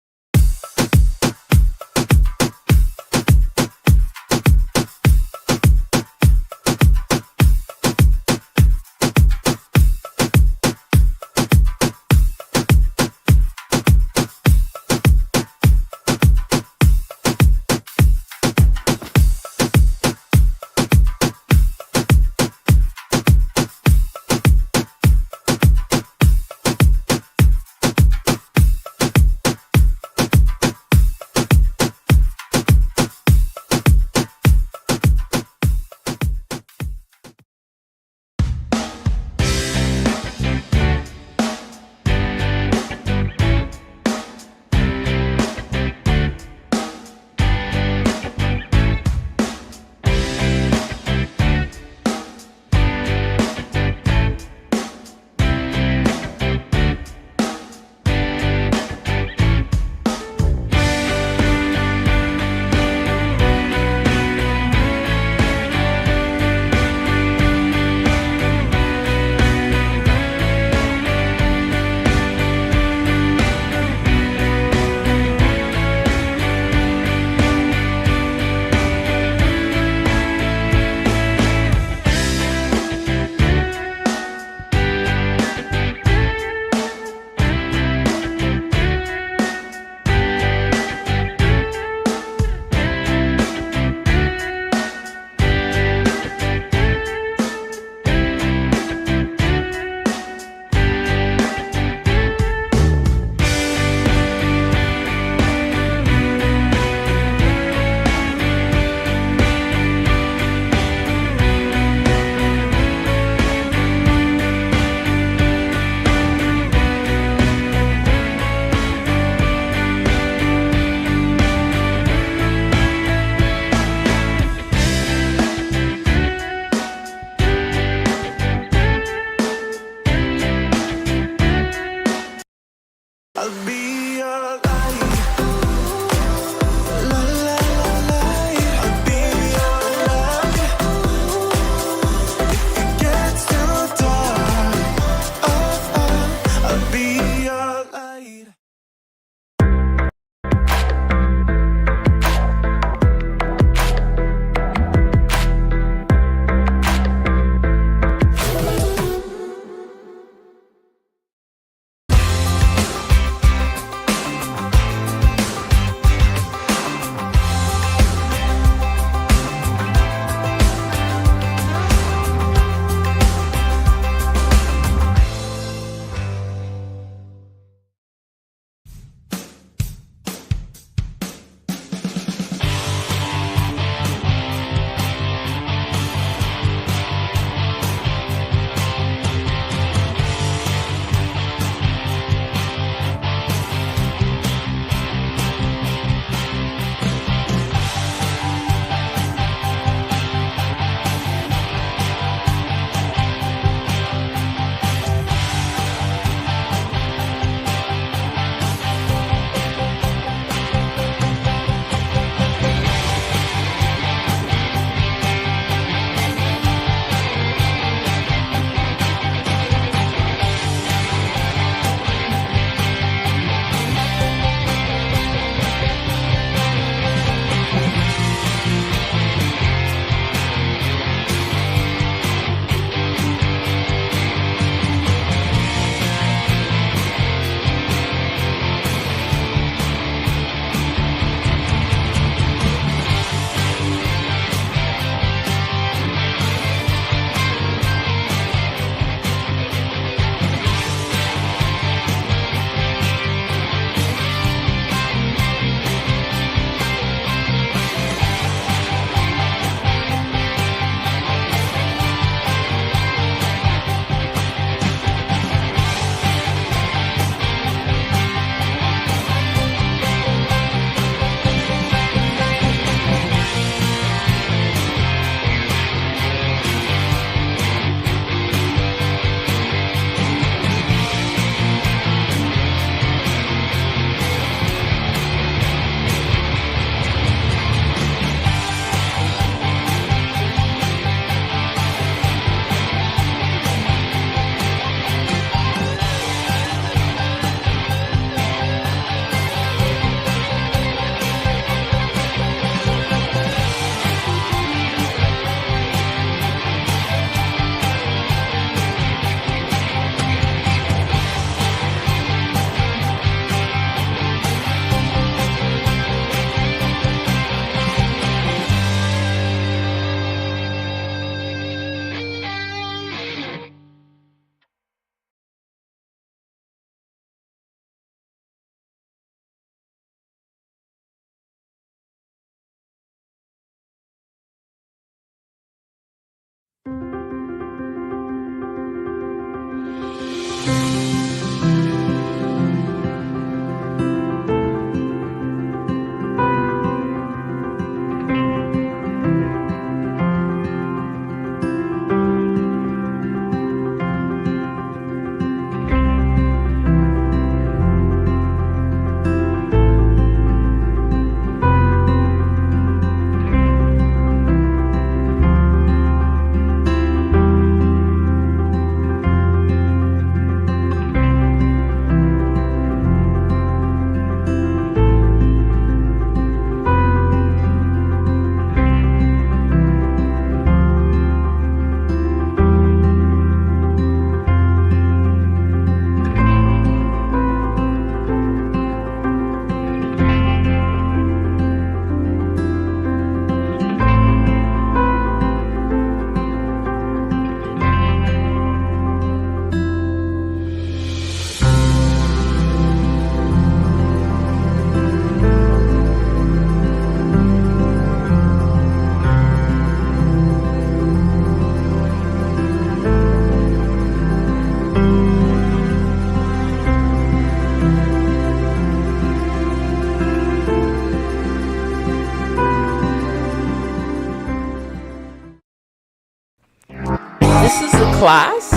This is a class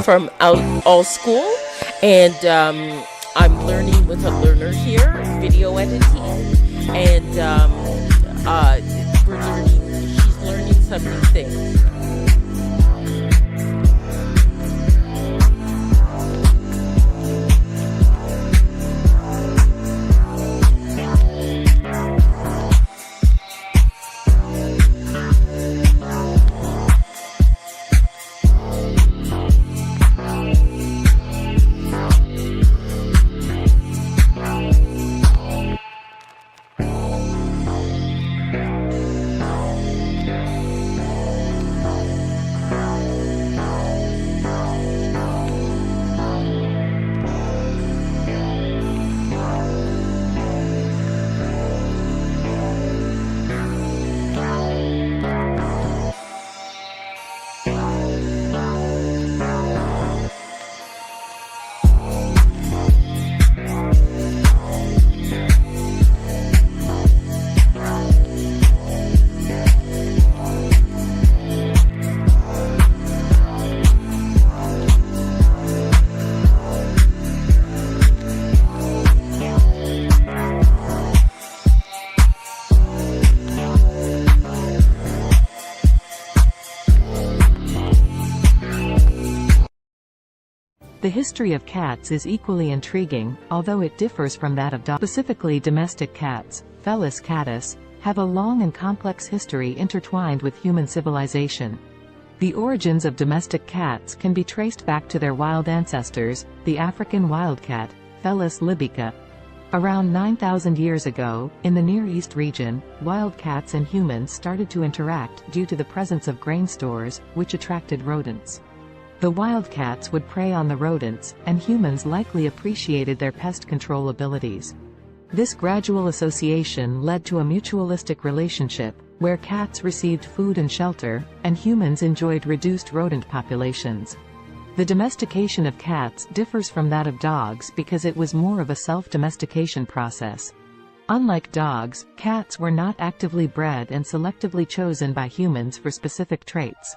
from all school, and I'm learning with a learner here, video editing, and she's learning some new things. The history of cats is equally intriguing, although it differs from that of dogs. Specifically, domestic cats, Felis catus, have a long and complex history intertwined with human civilization. The origins of domestic cats can be traced back to their wild ancestors, the African wildcat, Felis libica. Around 9,000 years ago, in the Near East region, wild cats and humans started to interact due to the presence of grain stores, which attracted rodents. The wildcats would prey on the rodents, and humans likely appreciated their pest control abilities. This gradual association led to a mutualistic relationship, where cats received food and shelter, and humans enjoyed reduced rodent populations. The domestication of cats differs from that of dogs because it was more of a self-domestication process. Unlike dogs, cats were not actively bred and selectively chosen by humans for specific traits.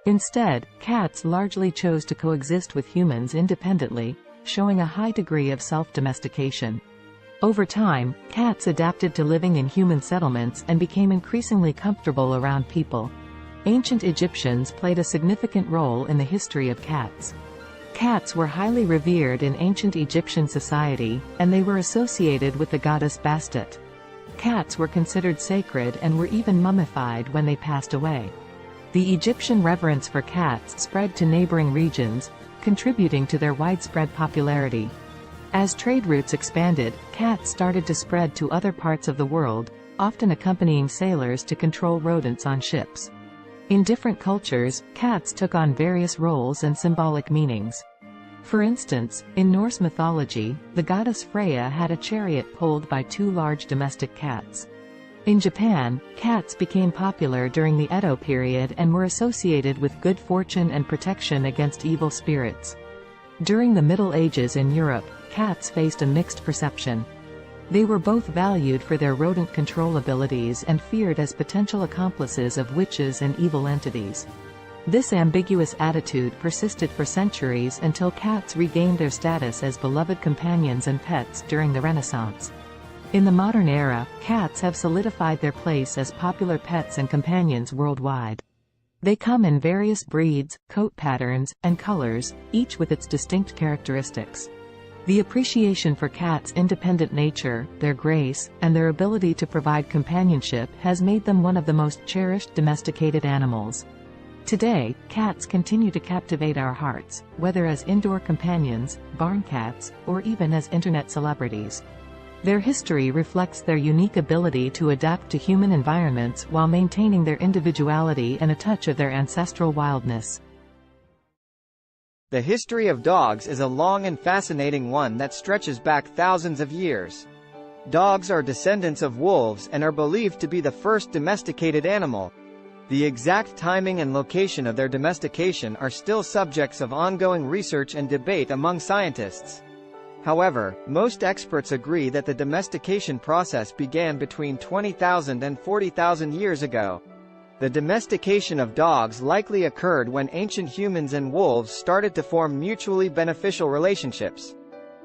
Instead, cats largely chose to coexist with humans independently, showing a high degree of self-domestication. Over time, cats adapted to living in human settlements and became increasingly comfortable around people. Ancient Egyptians played a significant role in the history of cats. Cats were highly revered in ancient Egyptian society, and they were associated with the goddess Bastet. Cats were considered sacred and were even mummified when they passed away. The Egyptian reverence for cats spread to neighboring regions, contributing to their widespread popularity. As trade routes expanded, cats started to spread to other parts of the world, often accompanying sailors to control rodents on ships. In different cultures, cats took on various roles and symbolic meanings. For instance, in Norse mythology, the goddess Freya had a chariot pulled by two large domestic cats. In Japan, cats became popular during the Edo period and were associated with good fortune and protection against evil spirits. During the Middle Ages in Europe, cats faced a mixed perception. They were both valued for their rodent control abilities and feared as potential accomplices of witches and evil entities. This ambiguous attitude persisted for centuries until cats regained their status as beloved companions and pets during the Renaissance. In the modern era, cats have solidified their place as popular pets and companions worldwide. They come in various breeds, coat patterns, and colors, each with its distinct characteristics. The appreciation for cats' independent nature, their grace, and their ability to provide companionship has made them one of the most cherished domesticated animals. Today, cats continue to captivate our hearts, whether as indoor companions, barn cats, or even as internet celebrities. Their history reflects their unique ability to adapt to human environments while maintaining their individuality and a touch of their ancestral wildness. The history of dogs is a long and fascinating one that stretches back thousands of years. Dogs are descendants of wolves and are believed to be the first domesticated animal. The exact timing and location of their domestication are still subjects of ongoing research and debate among scientists. However, most experts agree that the domestication process began between 20,000 and 40,000 years ago. The domestication of dogs likely occurred when ancient humans and wolves started to form mutually beneficial relationships.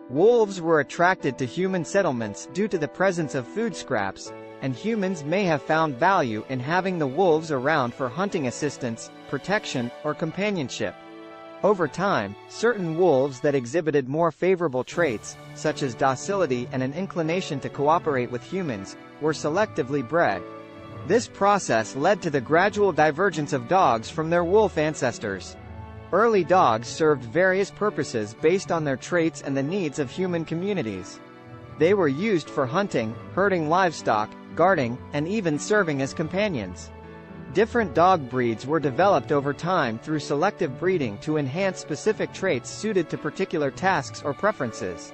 Wolves were attracted to human settlements due to the presence of food scraps, and humans may have found value in having the wolves around for hunting assistance, protection, or companionship. Over time, certain wolves that exhibited more favorable traits, such as docility and an inclination to cooperate with humans, were selectively bred. This process led to the gradual divergence of dogs from their wolf ancestors. Early dogs served various purposes based on their traits and the needs of human communities. They were used for hunting, herding livestock, guarding, and even serving as companions. Different dog breeds were developed over time through selective breeding to enhance specific traits suited to particular tasks or preferences.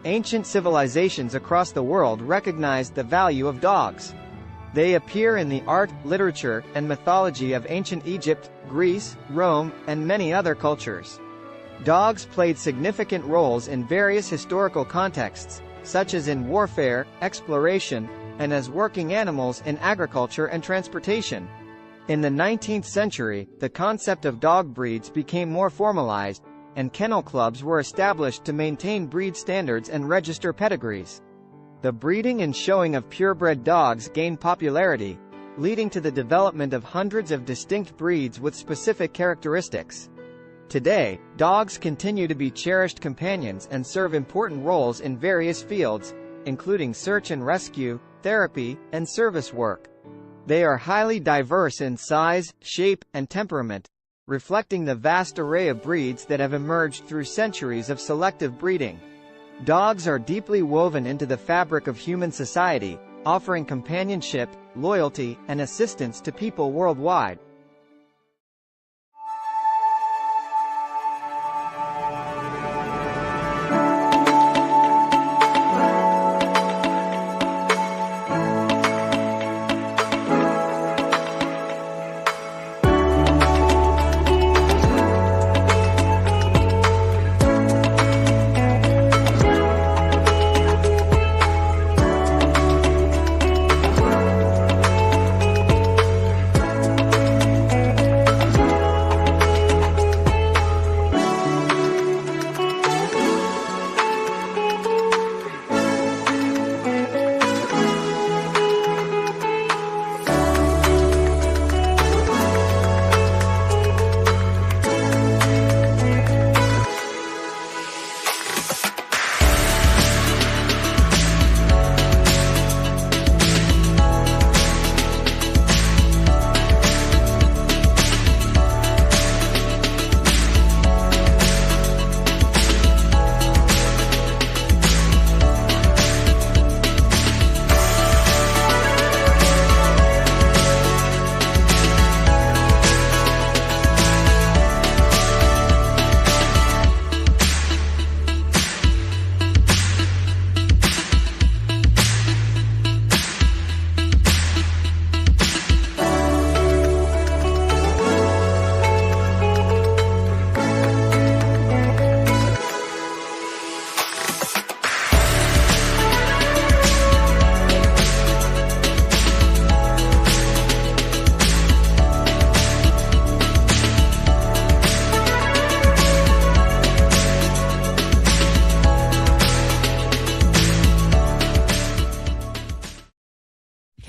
Ancient civilizations across the world recognized the value of dogs. They appear in the art, literature, and mythology of ancient Egypt, Greece, Rome, and many other cultures. Dogs played significant roles in various historical contexts, such as in warfare, exploration, and as working animals in agriculture and transportation. In the 19th century, the concept of dog breeds became more formalized, and kennel clubs were established to maintain breed standards and register pedigrees. The breeding and showing of purebred dogs gained popularity, leading to the development of hundreds of distinct breeds with specific characteristics. Today, dogs continue to be cherished companions and serve important roles in various fields, including search and rescue, therapy, and service work. They are highly diverse in size, shape, and temperament, reflecting the vast array of breeds that have emerged through centuries of selective breeding. Dogs are deeply woven into the fabric of human society, offering companionship, loyalty, and assistance to people worldwide.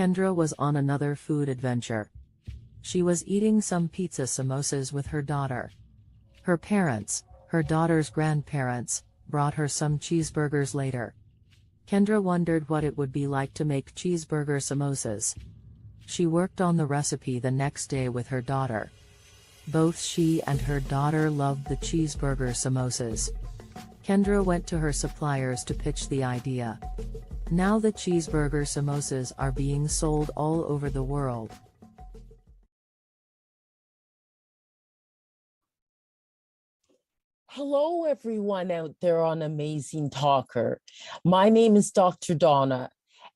Kendra was on another food adventure. She was eating some pizza samosas with her daughter. Her parents, her daughter's grandparents, brought her some cheeseburgers later. Kendra wondered what it would be like to make cheeseburger samosas. She worked on the recipe the next day with her daughter. Both she and her daughter loved the cheeseburger samosas. Kendra went to her suppliers to pitch the idea. Now the cheeseburger samosas are being sold all over the world. Hello, everyone out there on Amazing Talker. My name is Dr. Donna,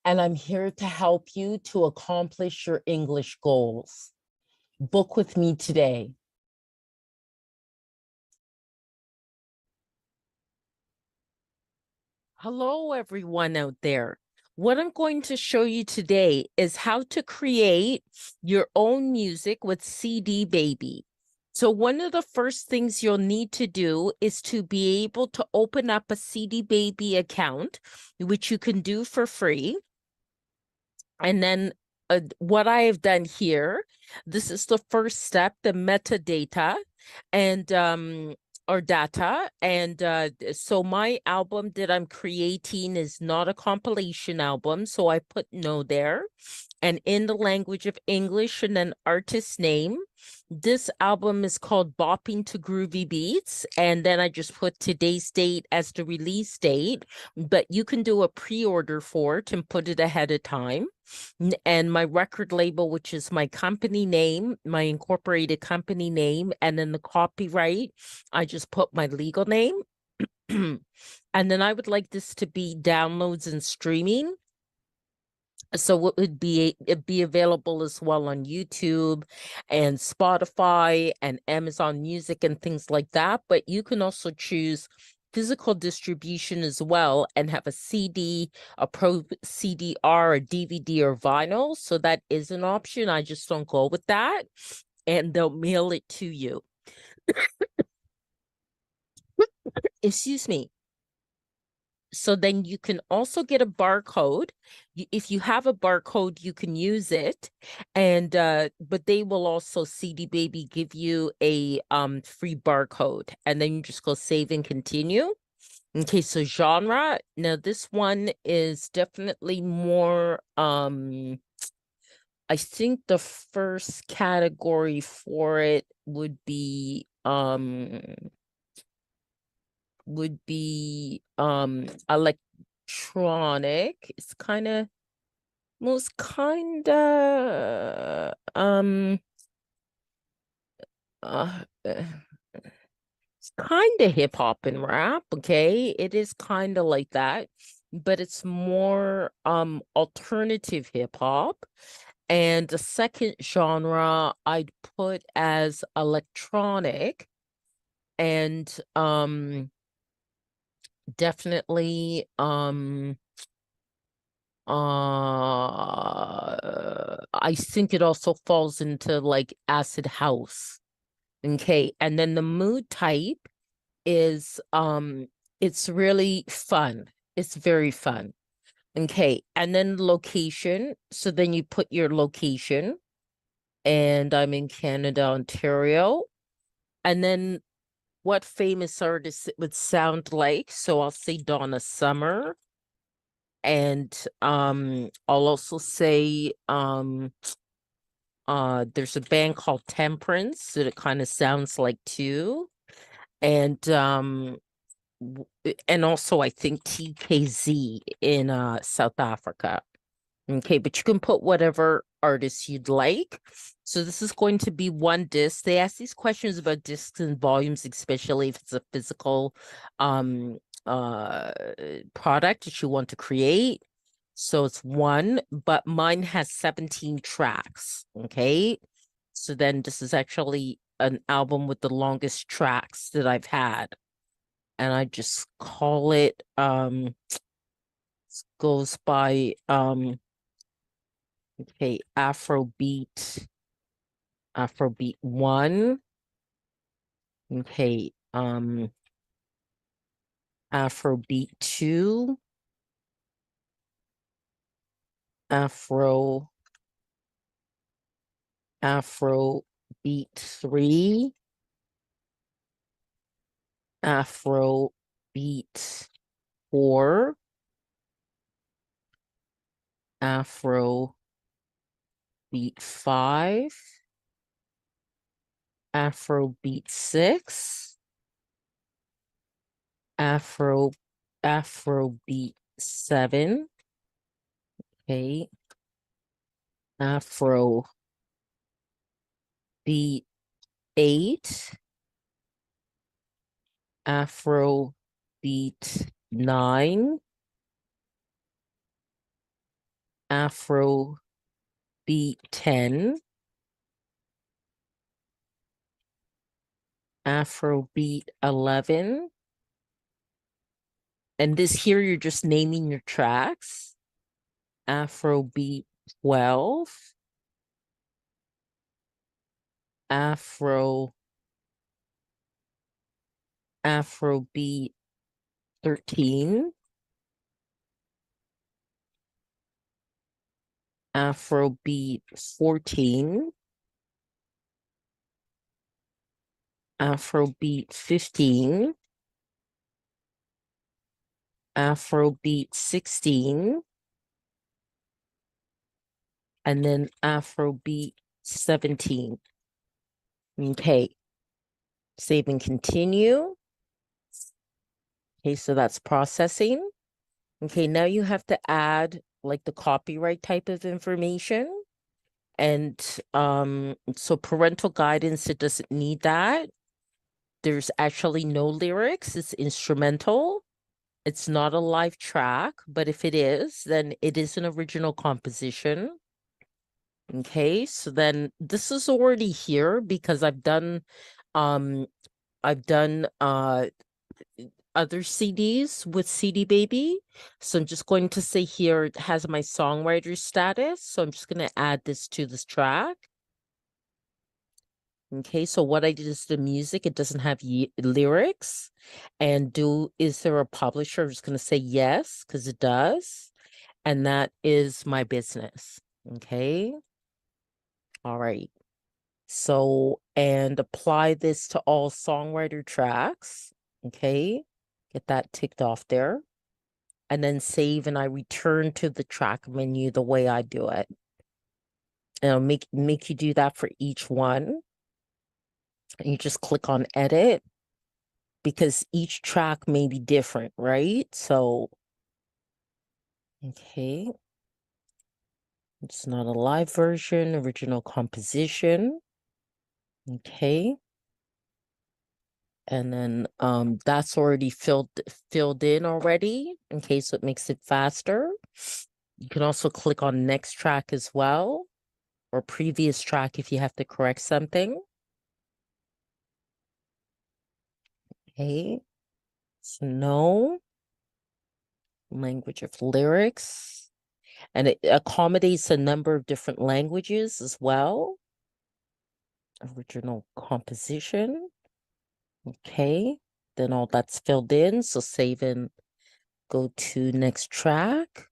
and I'm here to help you to accomplish your English goals. Book with me today. Hello, everyone out there. What I'm going to show you today is how to create your own music with CD Baby. So one of the first things you'll need to do is to be able to open up a CD Baby account, which you can do for free. And then what I have done here, this is the first step, the metadata and or data. And so my album that I'm creating is not a compilation album. So I put no there. And in the language of English and an artist name. This album is called Bopping to Groovy Beats. And then I just put today's date as the release date. But you can do a pre-order for it and put it ahead of time. And my record label, which is my company name, my incorporated company name, and then the copyright, I just put my legal name. And then I would like this to be downloads and streaming. So it would be available as well on YouTube and Spotify and Amazon Music and things like that. But you can also choose physical distribution as well and have a CD, a Pro CD-R, a DVD, or vinyl. So that is an option. I just don't go with that. And they'll mail it to you. Excuse me. So then you can also get a barcode. If you have a barcode, you can use it. And but they will also, CD Baby, give you a free barcode. And then you just go save and continue. Okay, so genre. Now this one is definitely more I think the first category for it would be electronic. It's kind of it's kind of hip hop and rap. Okay, it is kind of like that, but it's more alternative hip hop. And the second genre I'd put as electronic, and definitely I think it also falls into like acid house. Okay, and then the mood type is it's really fun. It's very fun. Okay, and then location. So then you put your location, and I'm in Canada, Ontario. And then what famous artist it would sound like. So I'll say Donna Summer. And I'll also say there's a band called Temperance that it kind of sounds like too. And also I think TKZ in South Africa. Okay, but you can put whatever artist you'd like. So this is going to be one disc. They ask these questions about discs and volumes, especially if it's a physical product that you want to create. So it's one, but mine has 17 tracks. Okay, so then this is actually an album with the longest tracks that I've had, and I just call it goes by okay, Afrobeat 1. Okay, Afrobeat 2. Afrobeat 3. Afrobeat 4. Afrobeat 5. Afrobeat 6. Afrobeat 7. Okay. Afrobeat 8. Afrobeat 9. Afrobeat 10. Afrobeat 11. And this here, you're just naming your tracks. Afrobeat 12, Afrobeat 13, Afrobeat 14, Afrobeat 15, Afrobeat 16, and then Afrobeat 17. Okay, save and continue. Okay, so that's processing. Okay, now you have to add like the copyright type of information. And so parental guidance, it doesn't need that. There's actually no lyrics, it's instrumental. It's not a live track, but if it is, then it is an original composition. Okay, so then this is already here because I've done other CDs with CD Baby. So I'm just going to say here it has my songwriter status. So I'm just going to add this to this track. Okay, so what I did is the music, it doesn't have lyrics. And is there a publisher? I'm just going to say yes, because it does. And that is my business. Okay. All right. So, and apply this to all songwriter tracks. Okay. Get that ticked off there. And then save, and I return to the track menu the way I do it. And I'll make you do that for each one. And you just click on edit because each track may be different, right? So, okay. It's not a live version, original composition. Okay. And then that's already filled in already. Okay, so it makes it faster. You can also click on next track as well, or previous track if you have to correct something. Okay, so no language of lyrics, and it accommodates a number of different languages as well. Original composition. Okay, then all that's filled in, so save and go to next track.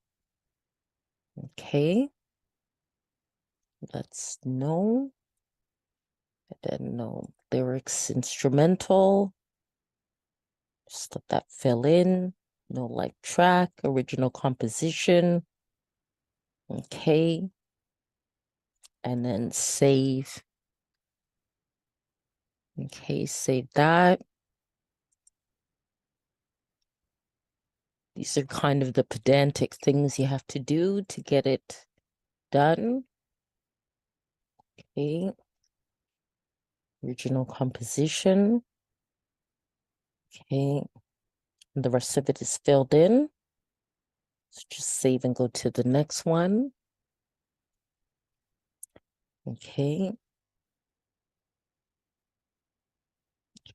Okay, that's no, and then no lyrics, instrumental. Just let that fill in. No live track, original composition. Okay, and then save. Okay, save that. These are kind of the pedantic things you have to do to get it done. Okay. Original composition. Okay. And the rest of it is filled in. So just save and go to the next one. Okay.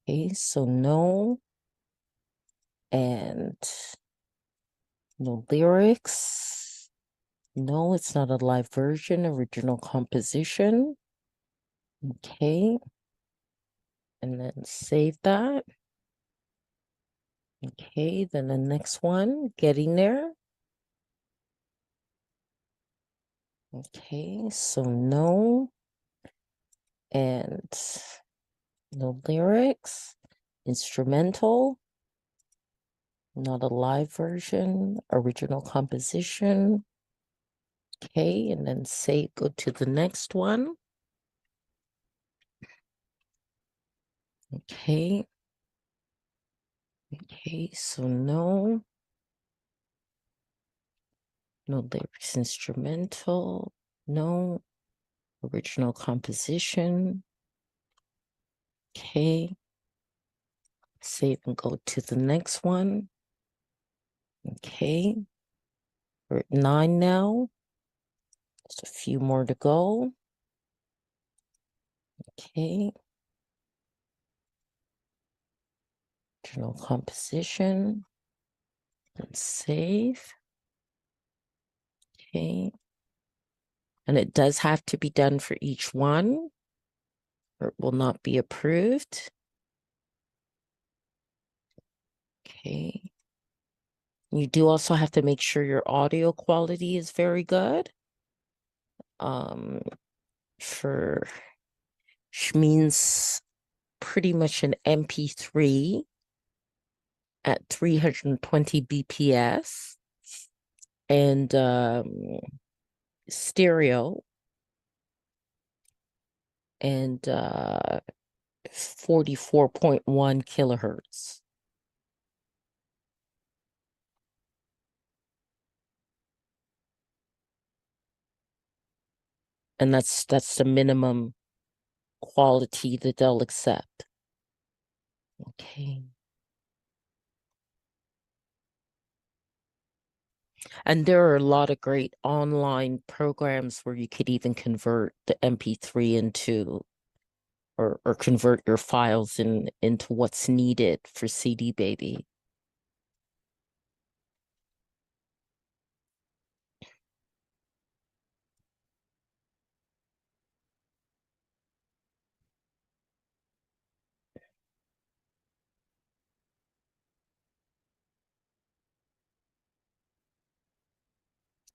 Okay, so no. And no lyrics. No, it's not a live version, original composition. Okay. And then save that. Okay, then the next one, getting there. Okay, so no. And no lyrics. Instrumental. Not a live version. Original composition. Okay, and then save, go to the next one. Okay. Okay, so no. No lyrics, instrumental. No. Original composition. Okay. Save and go to the next one. Okay. We're at 9 now. Just a few more to go. Okay. Original composition. And save. Okay. And it does have to be done for each one, or it will not be approved. Okay. You do also have to make sure your audio quality is very good. For which means pretty much an MP3 at 320 BPS and stereo and 44.1 kilohertz. And that's the minimum quality that they'll accept. Okay. And there are a lot of great online programs where you could even convert the MP3 into or convert your files into what's needed for CD Baby.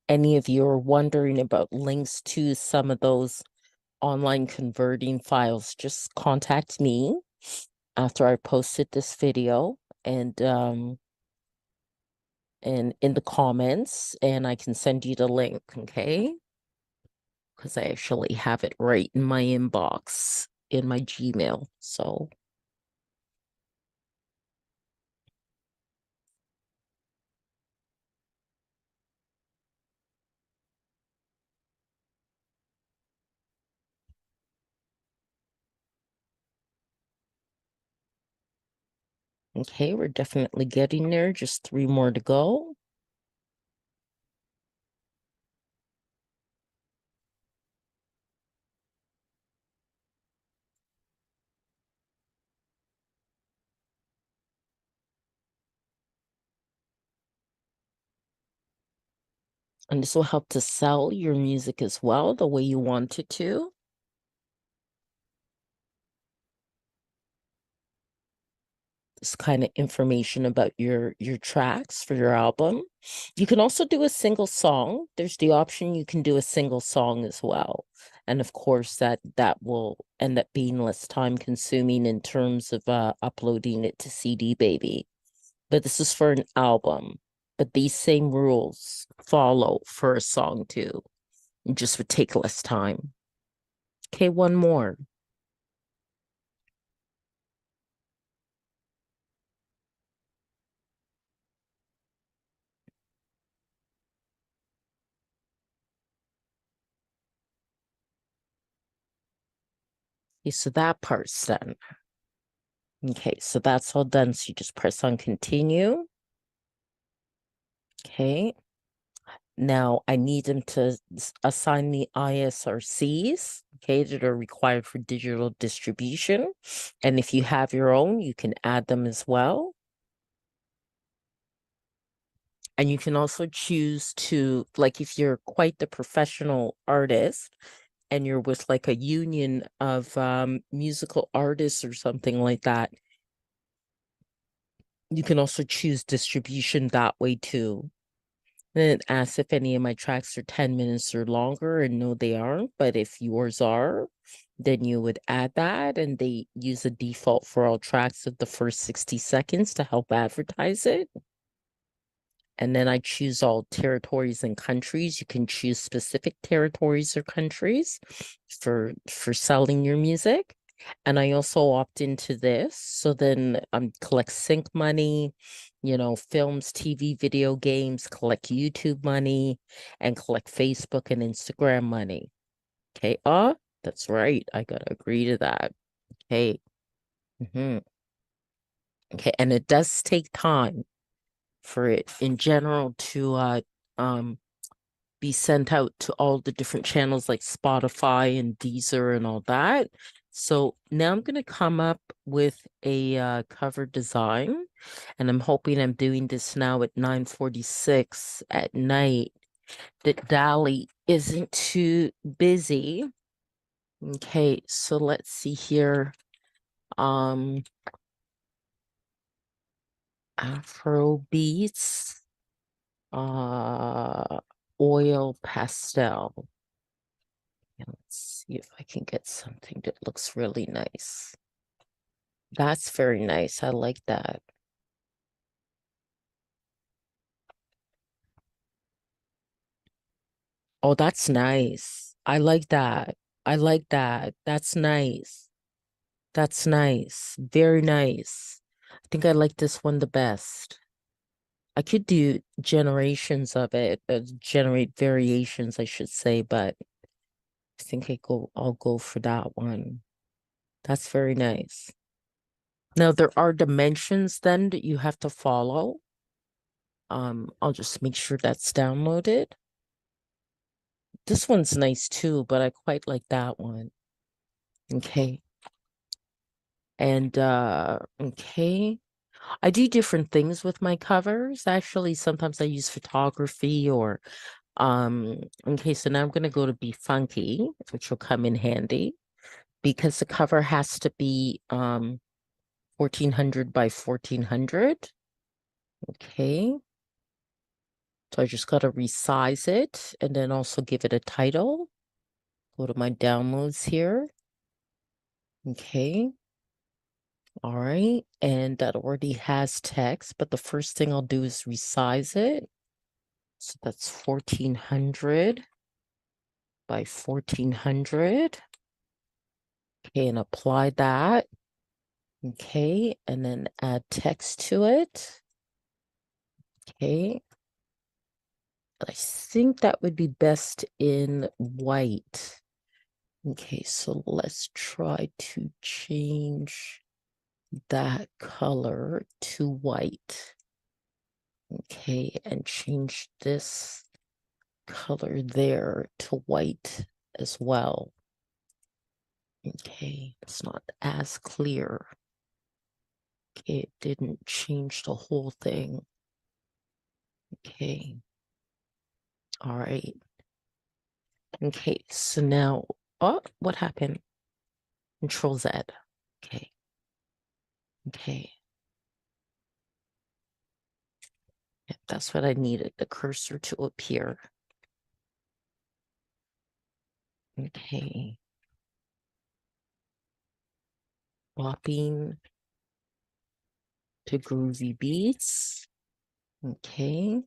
Any of you are wondering about links to some of those online converting files, just contact me after I posted this video and in the comments, and I can send you the link, okay? Because I actually have it right in my inbox in my Gmail. So okay, we're definitely getting there. Just 3 more to go. And this will help to sell your music as well, the way you want it to. This kind of information about your tracks for your album. You can also do a single song. There's the option you can do a single song as well. And of course, that will end up being less time consuming in terms of uploading it to CD Baby. But this is for an album. But these same rules follow for a song too. It just would take less time. Okay, one more. Okay, so that part's done. Okay, so that's all done. So you just press on continue. Okay. Now I need them to assign the ISRCs, okay, that are required for digital distribution. And if you have your own, you can add them as well. And you can also choose to, like, if you're quite the professional artist and you're with like a union of musical artists or something like that, you can also choose distribution that way too. And it asks if any of my tracks are 10 minutes or longer, and no, they aren't. But if yours are, then you would add that, and they use a default for all tracks of the first 60 seconds to help advertise it. And then I choose all territories and countries. You can choose specific territories or countries for selling your music. And I also opt into this. So then collect sync money, you know, films, TV, video games, collect YouTube money, and collect Facebook and Instagram money. Okay. That's right. I gotta agree to that. Okay. Okay. And it does take time for it in general to be sent out to all the different channels like Spotify and Deezer and all that. So now I'm going to come up with a cover design, and I'm hoping I'm doing this now at 9:46 at night that Dolly isn't too busy. Okay, so let's see here. Afro beats, oil pastel. And let's see if I can get something that looks really nice. That's very nice. I like that. Oh, that's nice. I like that. I like that. That's nice. That's nice. Very nice. I think I like this one the best. I could do generations of it, generate variations, I should say, but I think I'll go for that one. That's very nice. Now there are dimensions then that you have to follow. I'll just make sure that's downloaded. This one's nice too, but I quite like that one. Okay. And okay. I do different things with my covers. Actually, sometimes I use photography or okay, so now I'm gonna go to Be Funky, which will come in handy because the cover has to be 1400 by 1400. Okay. So I just gotta resize it and then also give it a title. Go to my downloads here. Okay. All right. And that already has text, but the first thing I'll do is resize it. So that's 1400 by 1400. Okay, and apply that. Okay, and then add text to it. Okay. I think that would be best in white. Okay, so let's try to change that color to white. Okay, and change this color there to white as well. Okay, it's not as clear. Okay, it didn't change the whole thing. Okay. All right. Okay, so now, oh, what happened? Control Z. Okay. Okay. Yep, that's what I needed, the cursor to appear. Okay. Bopping to groovy beats. Okay.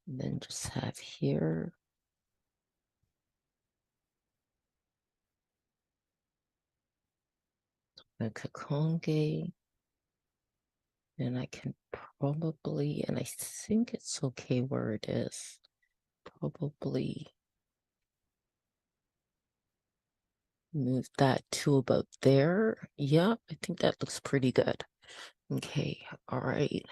And then just have here. Donna Kakonge. And I can probably, and I think it's okay where it is. Probably move that to about there. Yeah, I think that looks pretty good. Okay, all right.